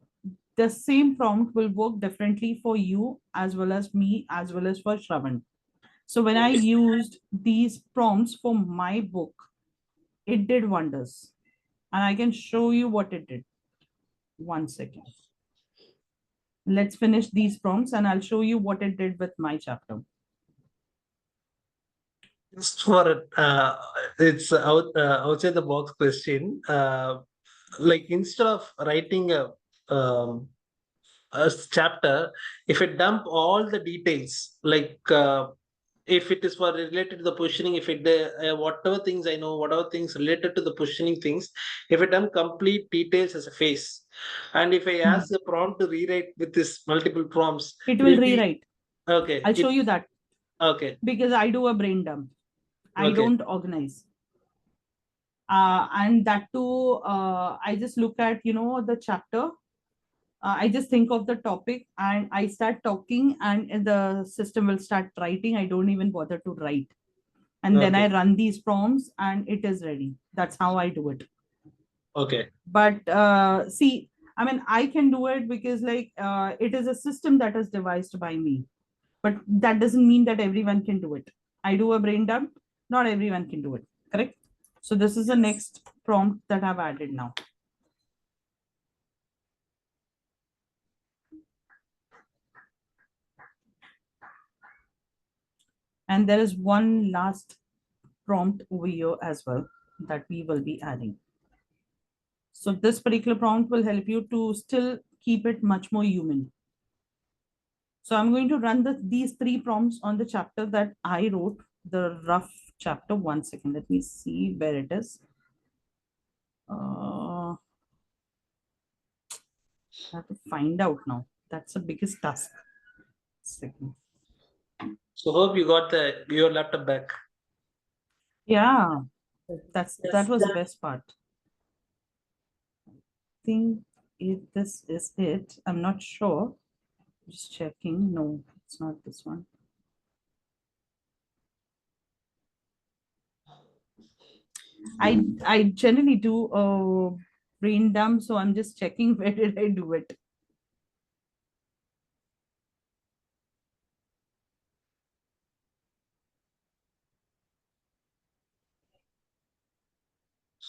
the same prompt will work differently for you as well as me, as well as for Shravan. So, when I Okay. used these prompts for my book, it did wonders. And I can show you what it did. One second. Let's finish these prompts and I'll show you what it did with my chapter. Just for it's outside the box question. Like instead of writing um, a chapter, if it dump all the details, like if it is for related to the positioning, if it whatever things I know, whatever things related to the positioning things, if it dump complete details as a face, and if I Hmm. ask the prompt to rewrite with this multiple prompts, It will will be rewrite. okay. I'll show you that Okay. because I do a brain dump. I Okay. don't organize. And that too, I just look at, the chapter. I just think of the topic and I start talking, and the system will start writing. I don't even bother to write. And then Okay. I run these prompts and it is ready. That's how I do it. Okay. But see, I mean, I can do it because, like, it is a system that is devised by me. But that doesn't mean that everyone can do it. I do a brain dump, not everyone can do it. Correct? So this is the next prompt that I've added now. And there is one last prompt over here as well that we will be adding. So this particular prompt will help you to still keep it much more human. So I'm going to run these three prompts on the chapter that I wrote, the rough chapter. 1 second, let me see where it is. I have to find out now. That's the biggest task. Second. So hope you got your laptop back. Yeah, that was the best part. I think if this is it, I'm not sure. Just checking. No, it's not this one. I generally do a brain dump, so I'm just checking where did I do it.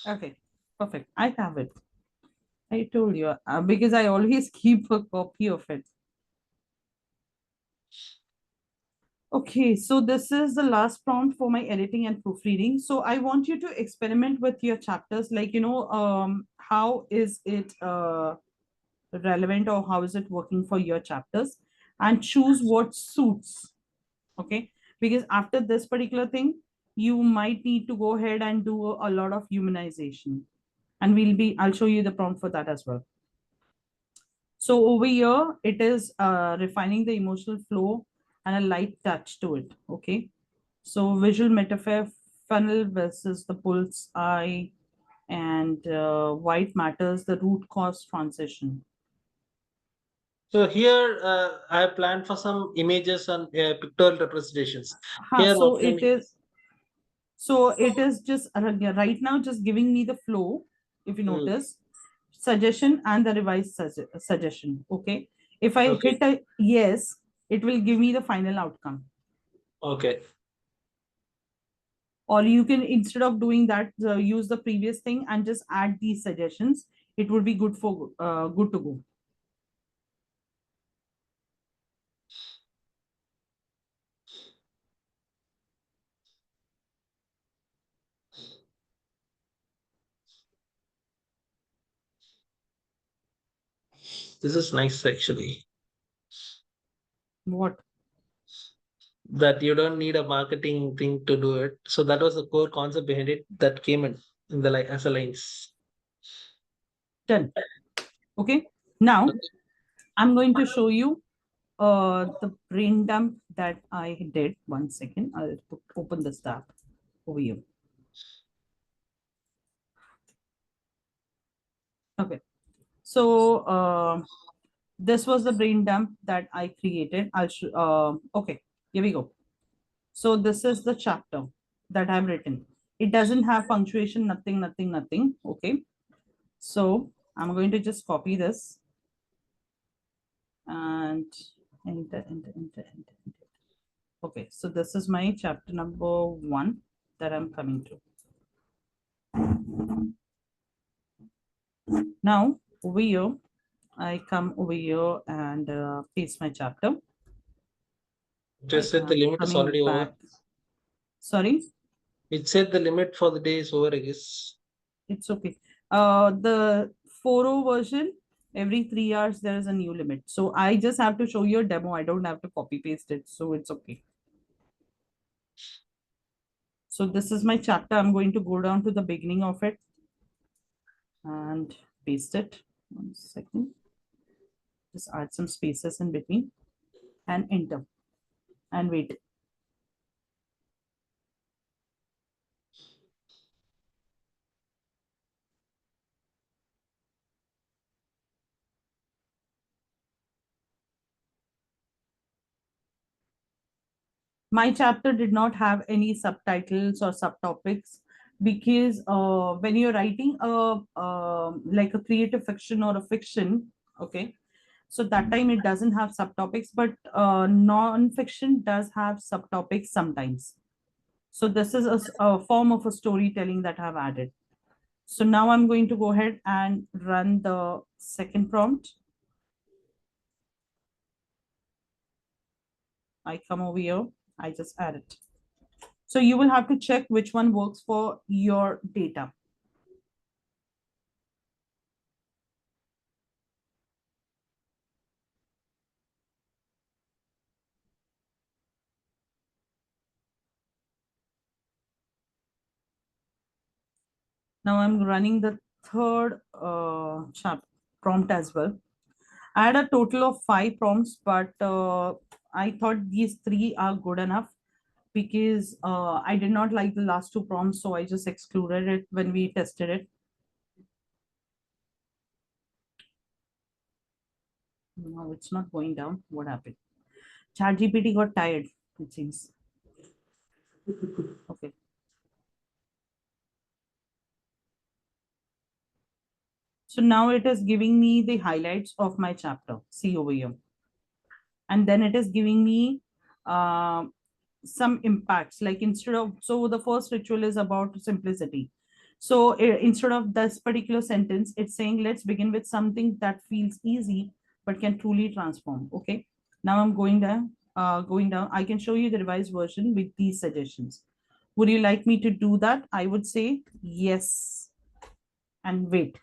Okay, perfect. I have it. I told you because I always keep a copy of it. Okay, so this is the last prompt for my editing and proofreading. So I want you to experiment with your chapters, like, how is it relevant or how is it working for your chapters, and choose what suits. Okay, because after this particular thing, you might need to go ahead and do a lot of humanization, and I'll show you the prompt for that as well. So over here, it is refining the emotional flow and a light touch to it. Okay. So visual metaphor funnel versus the bull's eye, and white matters, the root cause transition. So here I have planned for some images and pictorial representations. Here, what So can it is. So it is just yeah, right now just giving me the flow. If you Hmm, notice, suggestion and the revised suggestion. Okay. If I okay, hit a yes, it will give me the final outcome. okay. Or you can, instead of doing that, use the previous thing and just add these suggestions. It would be good to go. This is nice actually. What? That you don't need a marketing thing to do it. So that was the core concept behind it that came in the like as a lines. Done. Okay. Now I'm going to show you the brain dump that I did. 1 second. I'll open this tab over here. Okay. So this was the brain dump that I created. Okay. Here we go. So this is the chapter that I've written. It doesn't have punctuation, nothing, nothing, nothing. Okay. So I'm going to just copy this and enter, enter, enter, enter, enter. Okay. So this is my chapter number 1 that I'm coming to. Now over here, I come over here and paste my chapter. Just said the limit is Coming already over. back. Sorry. It said the limit for the day is over, I guess. It's okay. The 4.0 version, every 3 hours there is a new limit. So I just have to show you a demo. I don't have to copy paste it. So it's okay. So this is my chapter. I'm going to go down to the beginning of it and paste it. 1 second. Just add some spaces in between and enter and wait. My chapter did not have any subtitles or subtopics because when you're writing like a creative fiction or a fiction, okay, so that time it doesn't have subtopics, but non-fiction does have subtopics sometimes. So this is a form of a storytelling that I've added. So now I'm going to go ahead and run the second prompt. I come over here, I just add it. So you will have to check which one works for your data. Now I'm running the third prompt as well. I had a total of 5 prompts, but I thought these 3 are good enough because I did not like the last 2 prompts, so I just excluded it when we tested it. No, it's not going down. What happened? ChatGPT got tired, it seems. Okay. So now it is giving me the highlights of my chapter. See over here. And then it is giving me uh, some impacts. Like instead of, so the first ritual is about simplicity. So instead of this particular sentence, it's saying, let's begin with something that feels easy, but can truly transform. Okay. Now I'm going down. I can show you the revised version with these suggestions. Would you like me to do that? I would say yes and wait.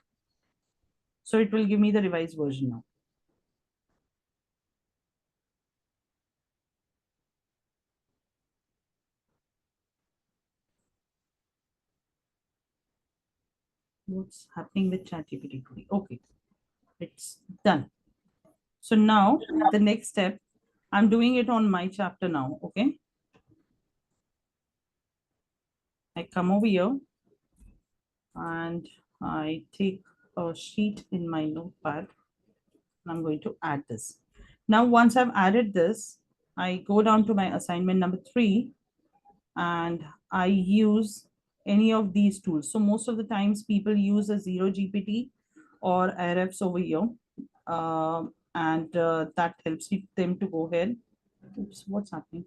So it will give me the revised version now. What's happening with ChatGPT today? Okay, it's done. So now the next step, I'm doing it on my chapter now. Okay, I come over here and I take a sheet in my notepad and I'm going to add this. Now, once I've added this, I go down to my assignment number 3 and I use any of these tools. So most of the times people use a zero GPT or RFs over here. And that helps them to go ahead. Oops, what's happening?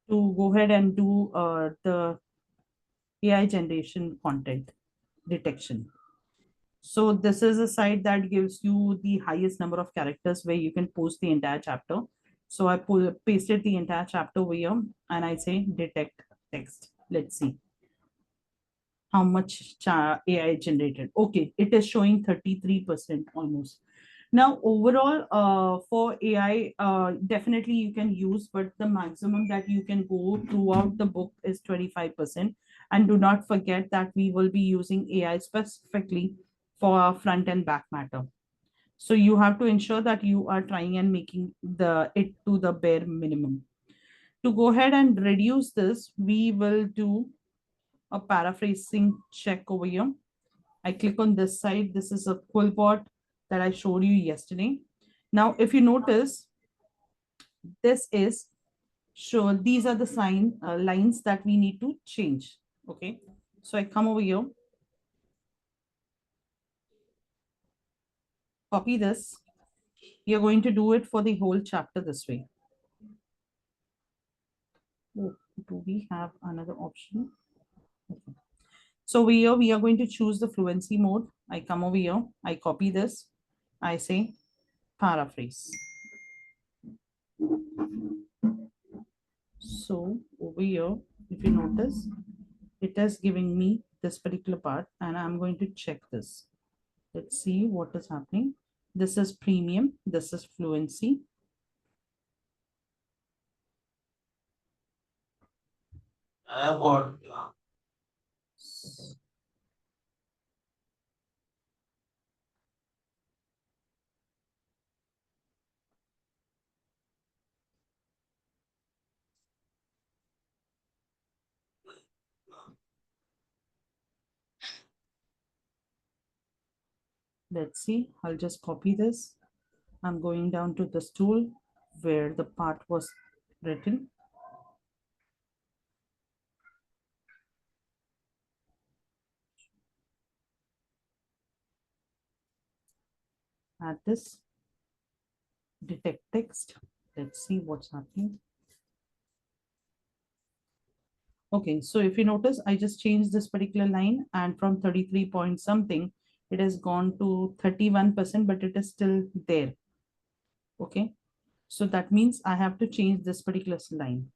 To go ahead and do the AI generation content detection. So this is a site that gives you the highest number of characters where you can post the entire chapter. So I pasted the entire chapter over here and I say detect text. Let's see how much AI generated. Okay, it is showing 33% almost. Now, overall, for AI, definitely you can use, but the maximum that you can go throughout the book is 25%. And do not forget that we will be using AI specifically for our front and back matter. So you have to ensure that you are trying and making it to the bare minimum. To go ahead and reduce this, we will do a paraphrasing check over here. I click on this side. This is a Quillbot that I showed you yesterday. Now, if you notice, this is sure these are the lines that we need to change. Okay, so I come over here, copy this. You're going to do it for the whole chapter this way. Oh, do we have another option? Okay. So we are going to choose the fluency mode. I come over here, I copy this, I say paraphrase. So over here, if you notice, it is giving me this particular part and I'm going to check this. Let's see what is happening. This is premium, this is fluency. I have got. Let's see, I'll just copy this. I'm going down to this tool where the part was written. Add this, detect text. Let's see what's happening. Okay, so if you notice, I just changed this particular line and from 33 point something, It has gone to 31%, but it is still there. Okay. So that means I have to change this particular line.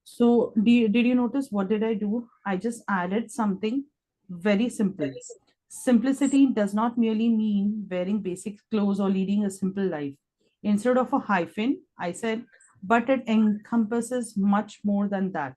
So did you notice what did I do? I just added something very simple. Simplicity does not merely mean wearing basic clothes or leading a simple life. Instead of a hyphen, I said, but it encompasses much more than that.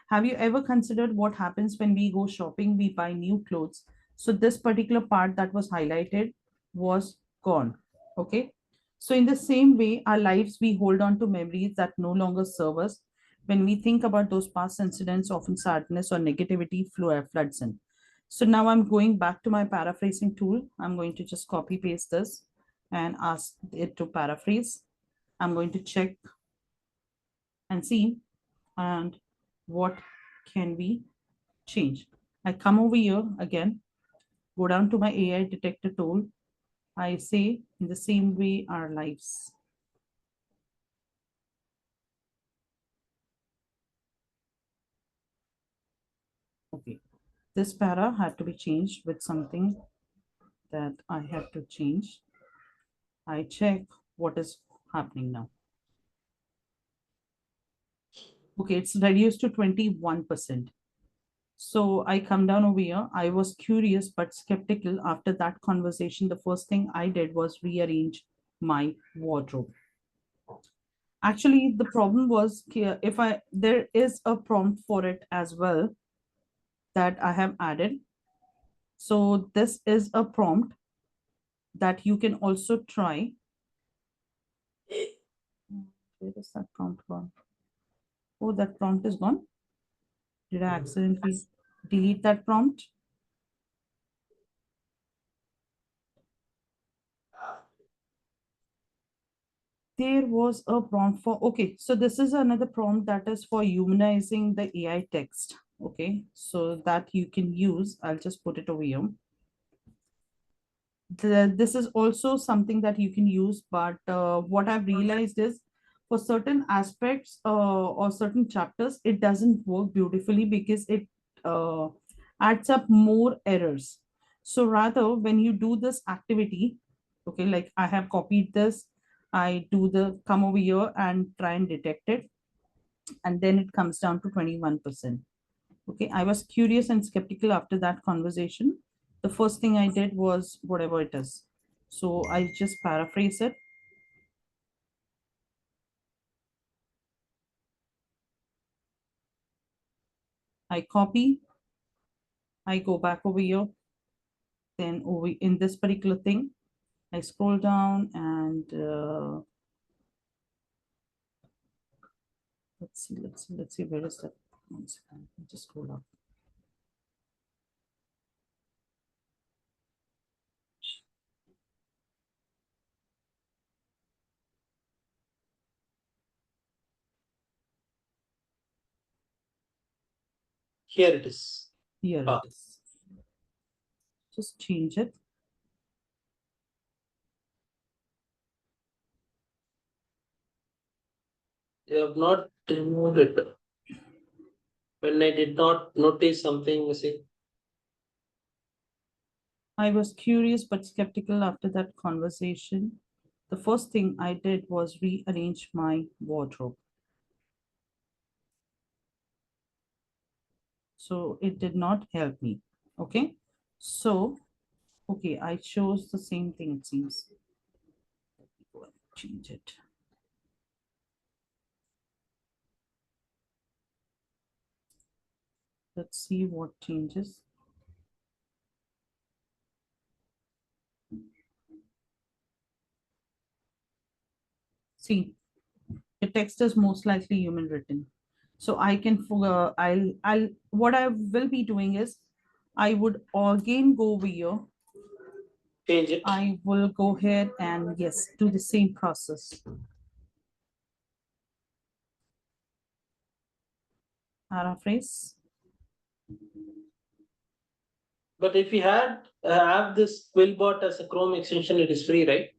Have you ever considered what happens when we go shopping, we buy new clothes? So this particular part that was highlighted was gone. Okay. So in the same way, our lives, we hold on to memories that no longer serve us. When we think about those past incidents, often sadness or negativity floods in. So now I'm going back to my paraphrasing tool. I'm going to just copy paste this and ask it to paraphrase. I'm going to check and see and what can we change. I come over here again, go down to my AI detector tool. I say in the same way our lives. Okay, this para had to be changed with something that I have to change. I check what is happening now. Okay, it's reduced to 21%. So I come down over here. I was curious but skeptical after that conversation. The first thing I did was rearrange my wardrobe. Actually, the problem was here, if I there is a prompt for it as well that I have added. So this is a prompt that you can also try. Where is that prompt gone? Oh, that prompt is gone. Did I accidentally delete that prompt? There was a prompt for, okay, so this is another prompt that is for humanizing the AI text. Okay, so that you can use. I'll just put it over here. This is also something that you can use, but what I've realized is for certain aspects or certain chapters, it doesn't work beautifully because it uh, adds up more errors. So rather, when you do this activity, okay, like I have copied this, I do the come over here and try and detect it, and then it comes down to 21%. Okay, I was curious and skeptical after that conversation. The first thing I did was whatever it is. So I just paraphrase it. I copy, I go back over here. Then over in this particular thing, I scroll down and let's see, where is that? One second, just scroll up. Here it is. Here Ah, it is. Just change it. you have not removed it. When I did not notice something missing. I was curious but skeptical after that conversation. The first thing I did was rearrange my wardrobe. So it did not help me. Okay. So, okay, I chose the same thing, it seems. Let me go and change it. Let's see what changes. See, the text is most likely human written. So I can, what I will be doing is I would again go over here. Change it. I will go ahead and yes, do the same process. Paraphrase. But if we had have this Quillbot as a Chrome extension, it is free, right?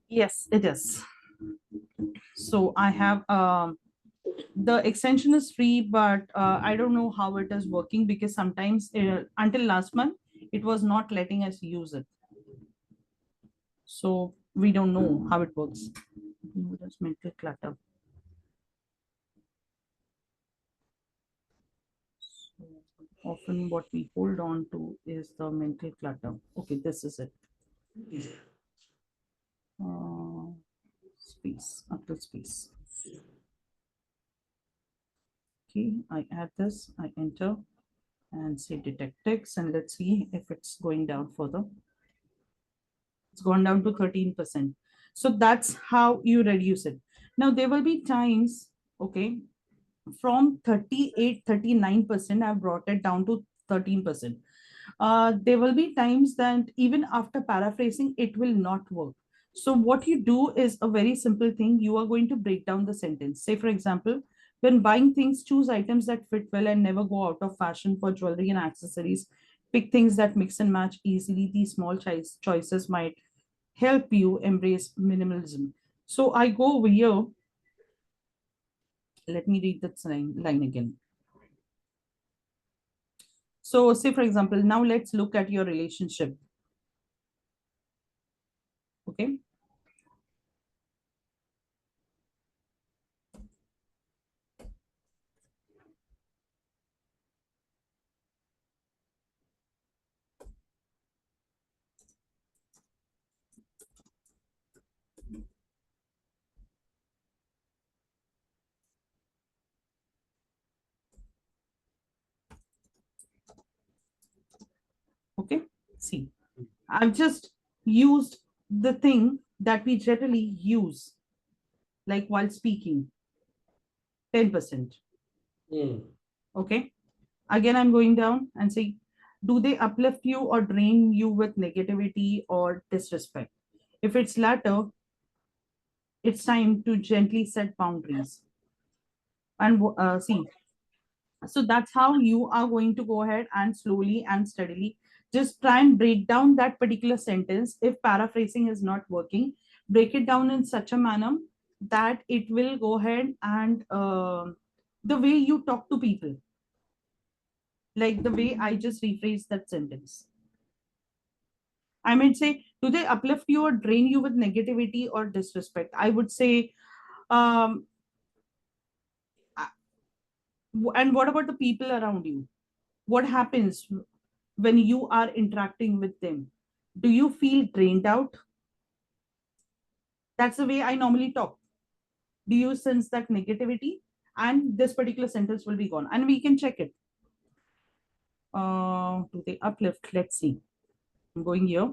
Yes, it is. So I have the extension is free, but I don't know how it is working because sometimes until last month it was not letting us use it. So we don't know how it works. That's mental clutter. So often what we hold on to is the mental clutter. Okay, this is it. Uh, space, after space. Okay, I add this, I enter and say detect text, and let's see if it's going down further. It's gone down to 13%. So that's how you reduce it. Now there will be times, okay, from 38, 39%, I've brought it down to 13%. There will be times that even after paraphrasing, it will not work. So what you do is a very simple thing. You are going to break down the sentence. Say, for example, when buying things, choose items that fit well and never go out of fashion. For jewelry and accessories, pick things that mix and match easily. These small choices might help you embrace minimalism. So I go over here. Let me read that line again. So say, for example, now let's look at your relationship. Okay. Okay. See, I've just used the thing that we generally use, like while speaking, 10%. Hmm. Okay. Again, I'm going down and say, do they uplift you or drain you with negativity or disrespect? If it's latter, it's time to gently set boundaries. And see, so that's how you are going to go ahead and slowly and steadily just try and break down that particular sentence. If paraphrasing is not working, break it down in such a manner that it will go ahead and the way you talk to people, like the way I just rephrase that sentence. I might say, do they uplift you or drain you with negativity or disrespect? I would say, um and what about the people around you? What happens when you are interacting with them? Do you feel drained out? That's the way I normally talk. Do you sense that negativity? And this particular sentence will be gone, and we can check it. Do they uplift? Let's see. I'm going here.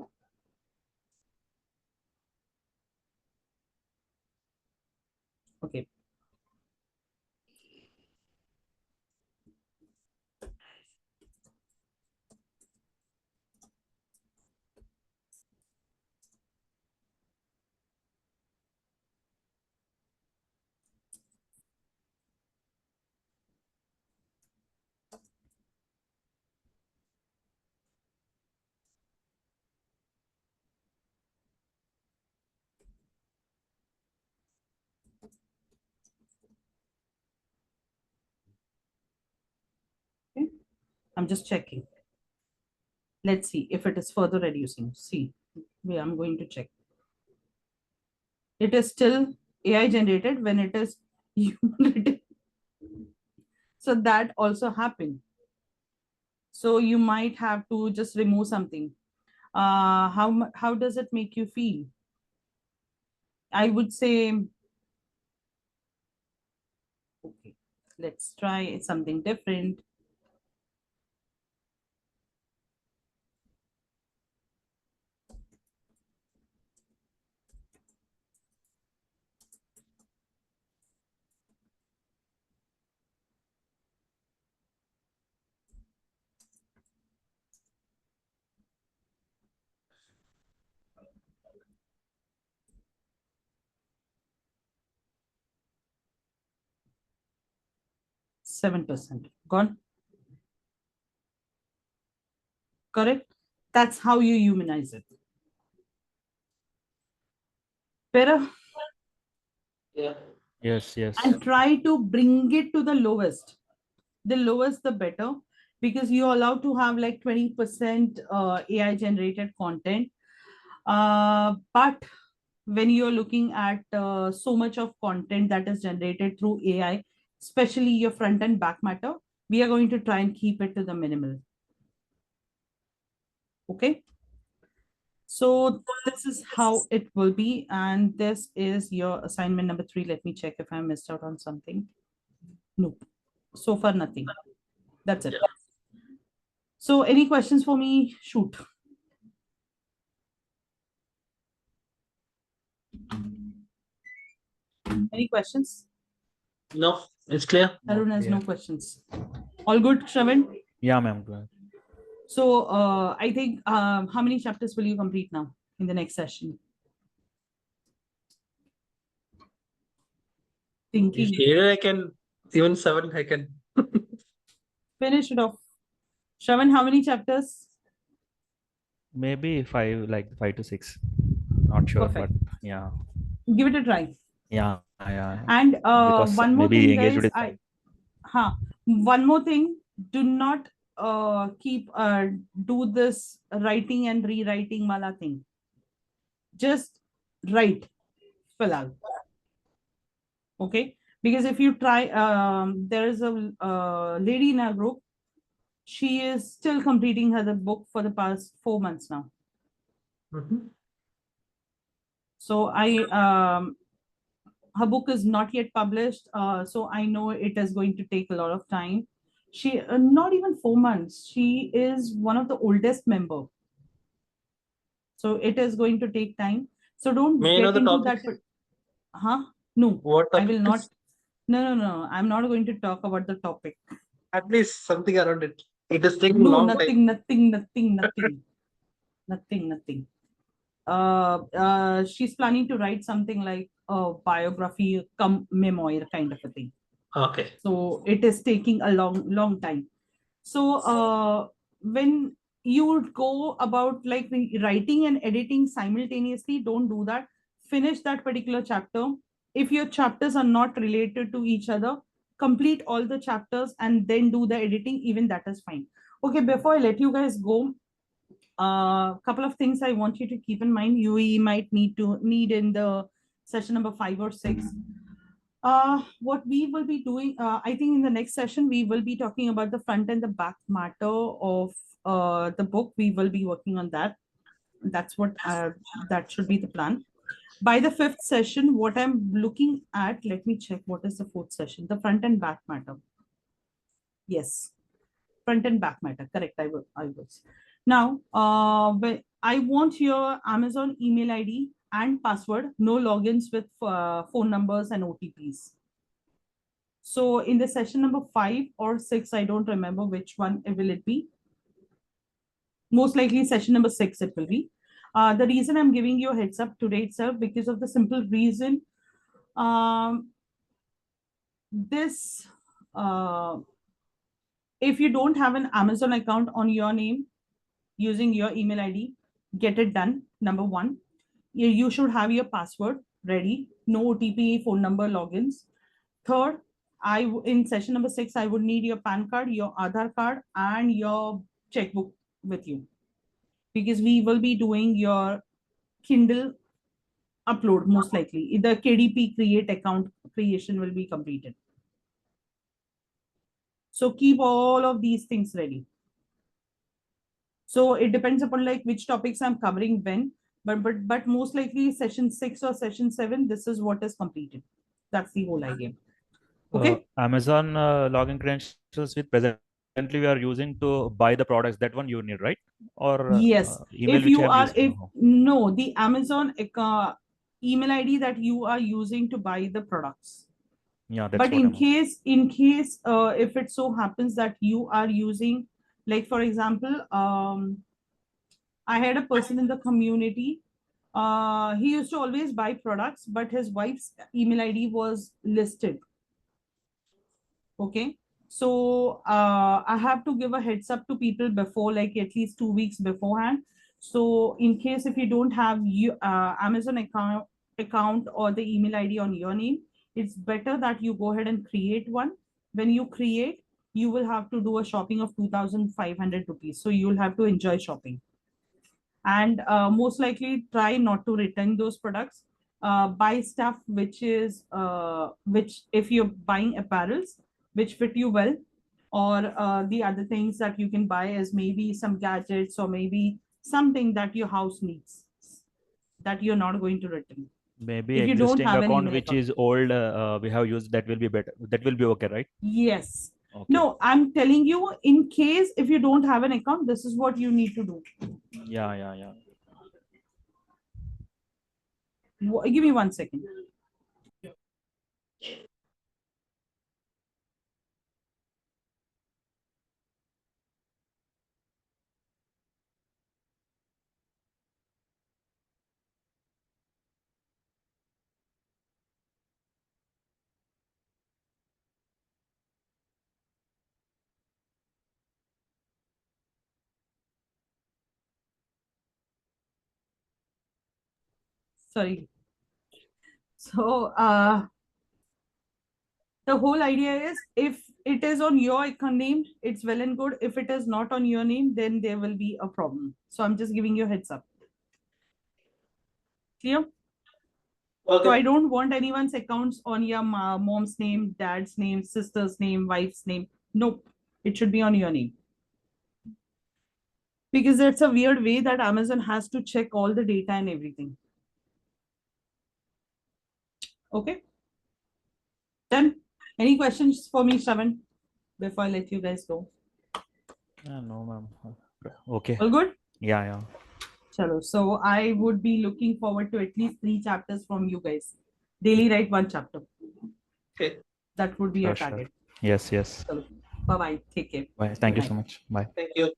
Okay. Okay. I'm just checking. Let's see if it is further reducing. See, I'm going to check. It is still AI generated when it is human written. So that also happened. So you might have to just remove something. How does it make you feel? I would say, okay, let's try something different. 7%. Gone? Correct? That's how you humanize it. Better? Yeah. Yes, yes. And try to bring it to the lowest. The lowest, the better, because you're allowed to have like 20% AI generated content. But when you're looking at so much of content that is generated through AI, especially your front and back matter, we are going to try and keep it to the minimal. Okay. So this is how it will be. And this is your assignment number 3. Let me check if I missed out on something. Nope. So far, nothing. That's it. So any questions for me? Shoot. Any questions? No, it's clear. Arun has no Clear. questions. All good, Shravan? Yeah, ma'am. Go ahead. So I think how many chapters will you complete now in the next session? If Thinking. needed, I can even 7. I can. Finish it off. Shravan, how many chapters? Maybe 5, like 5 to 6. Not sure, but Perfect. yeah, Give it a try. yeah. And Because one more maybe thing, engaged guys. with time. One more thing. Do not keep do this writing and rewriting wala thing. Just write. Filal. Okay, because if you try, there is a lady in our group. She is still completing her the book for the past 4 months now. Mhm. So her book is not yet published, so I know it is going to take a lot of time. She not even 4 months, she is one of the oldest member, so it is going to take time. So don't May I know get the into topic? that. Huh? No, What I topic will not. is? No, I'm not going to talk about the topic. At least something around it. It is taking No, long time. nothing. She's planning to write something like a biography come memoir kind of a thing. Okay. So it is taking a long time. So when you go about like writing and editing simultaneously, don't do that. Finish that particular chapter. If your chapters are not related to each other, complete all the chapters and then do the editing. Even that is fine. Okay, before I let you guys go, a couple of things I want you to keep in mind. You might need in the session number 5 or 6. What we will be doing, I think in the next session, we will be talking about the front and the back matter of the book. We will be working on that. That's what that should be the plan. By the 5th session, what I'm looking at, let me check what is the 4th session, the front and back matter. Yes, front and back matter. Correct. I was. Now, I want your Amazon email ID and password, no logins with phone numbers and OTPs. So in the session number 5 or 6, I don't remember which one will it be. Most likely session number 6 it will be. The reason I'm giving you a heads up today itself, because of the simple reason, this if you don't have an Amazon account on your name using your email ID, get it done. Number 1, you should have your password ready, no OTP, phone number, logins. Third, in session number 6, I would need your PAN card, your Aadhaar card, and your checkbook with you, because we will be doing your Kindle upload most likely. The KDP create account creation will be completed. So keep all of these things ready. So it depends upon like which topics I'm covering when, but most likely session 6 or session 7, this is what is completed. That's the whole idea. Okay. Amazon login credentials with presently we are using to buy the products. That one you need, right? Or Yes. email If which I am you are, using if now. no, the Amazon email ID that you are using to buy the products. Yeah, that's But what I'm asking. in case, if it so happens that you are using, like for example, I had a person in the community. He used to always buy products, but his wife's email ID was listed. Okay. So I have to give a heads up to people before, like at least 2 weeks beforehand. So in case if you don't have Amazon account or the email ID on your name, it's better that you go ahead and create one. When you create, you will have to do a shopping of 2,500 rupees. So you'll have to enjoy shopping, and most likely try not to return those products. Buy stuff which if you're buying apparels which fit you well, or the other things that you can buy is maybe some gadgets or maybe something that your house needs that you're not going to return Maybe if you don't existing have an account email which account. is old, we have used, that will be better. That will be okay, right? Yes. Okay. No, I'm telling you, in case if you don't have an account, this is what you need to do. Yeah, yeah, yeah. Give me 1 second. Sorry. So the whole idea is if it is on your account name, it's well and good. If it is not on your name, then there will be a problem. So I'm just giving you a heads up. Clear? So I Okay. don't want anyone's accounts on your mom's name, dad's name, sister's name, wife's name. Nope. It should be on your name. Because it's a weird way that Amazon has to check all the data and everything. Okay. Then any questions for me, Shravan, before I let you guys go? No, ma'am. Okay. All good? Yeah, yeah. Chalo. So I would be looking forward to at least 3 chapters from you guys. Daily write 1 chapter. Okay. That would be Sure, our sure. target. Yes, yes. Chalo. Bye bye. Take care. Bye. Good Thank you so night. much. Bye. Thank you.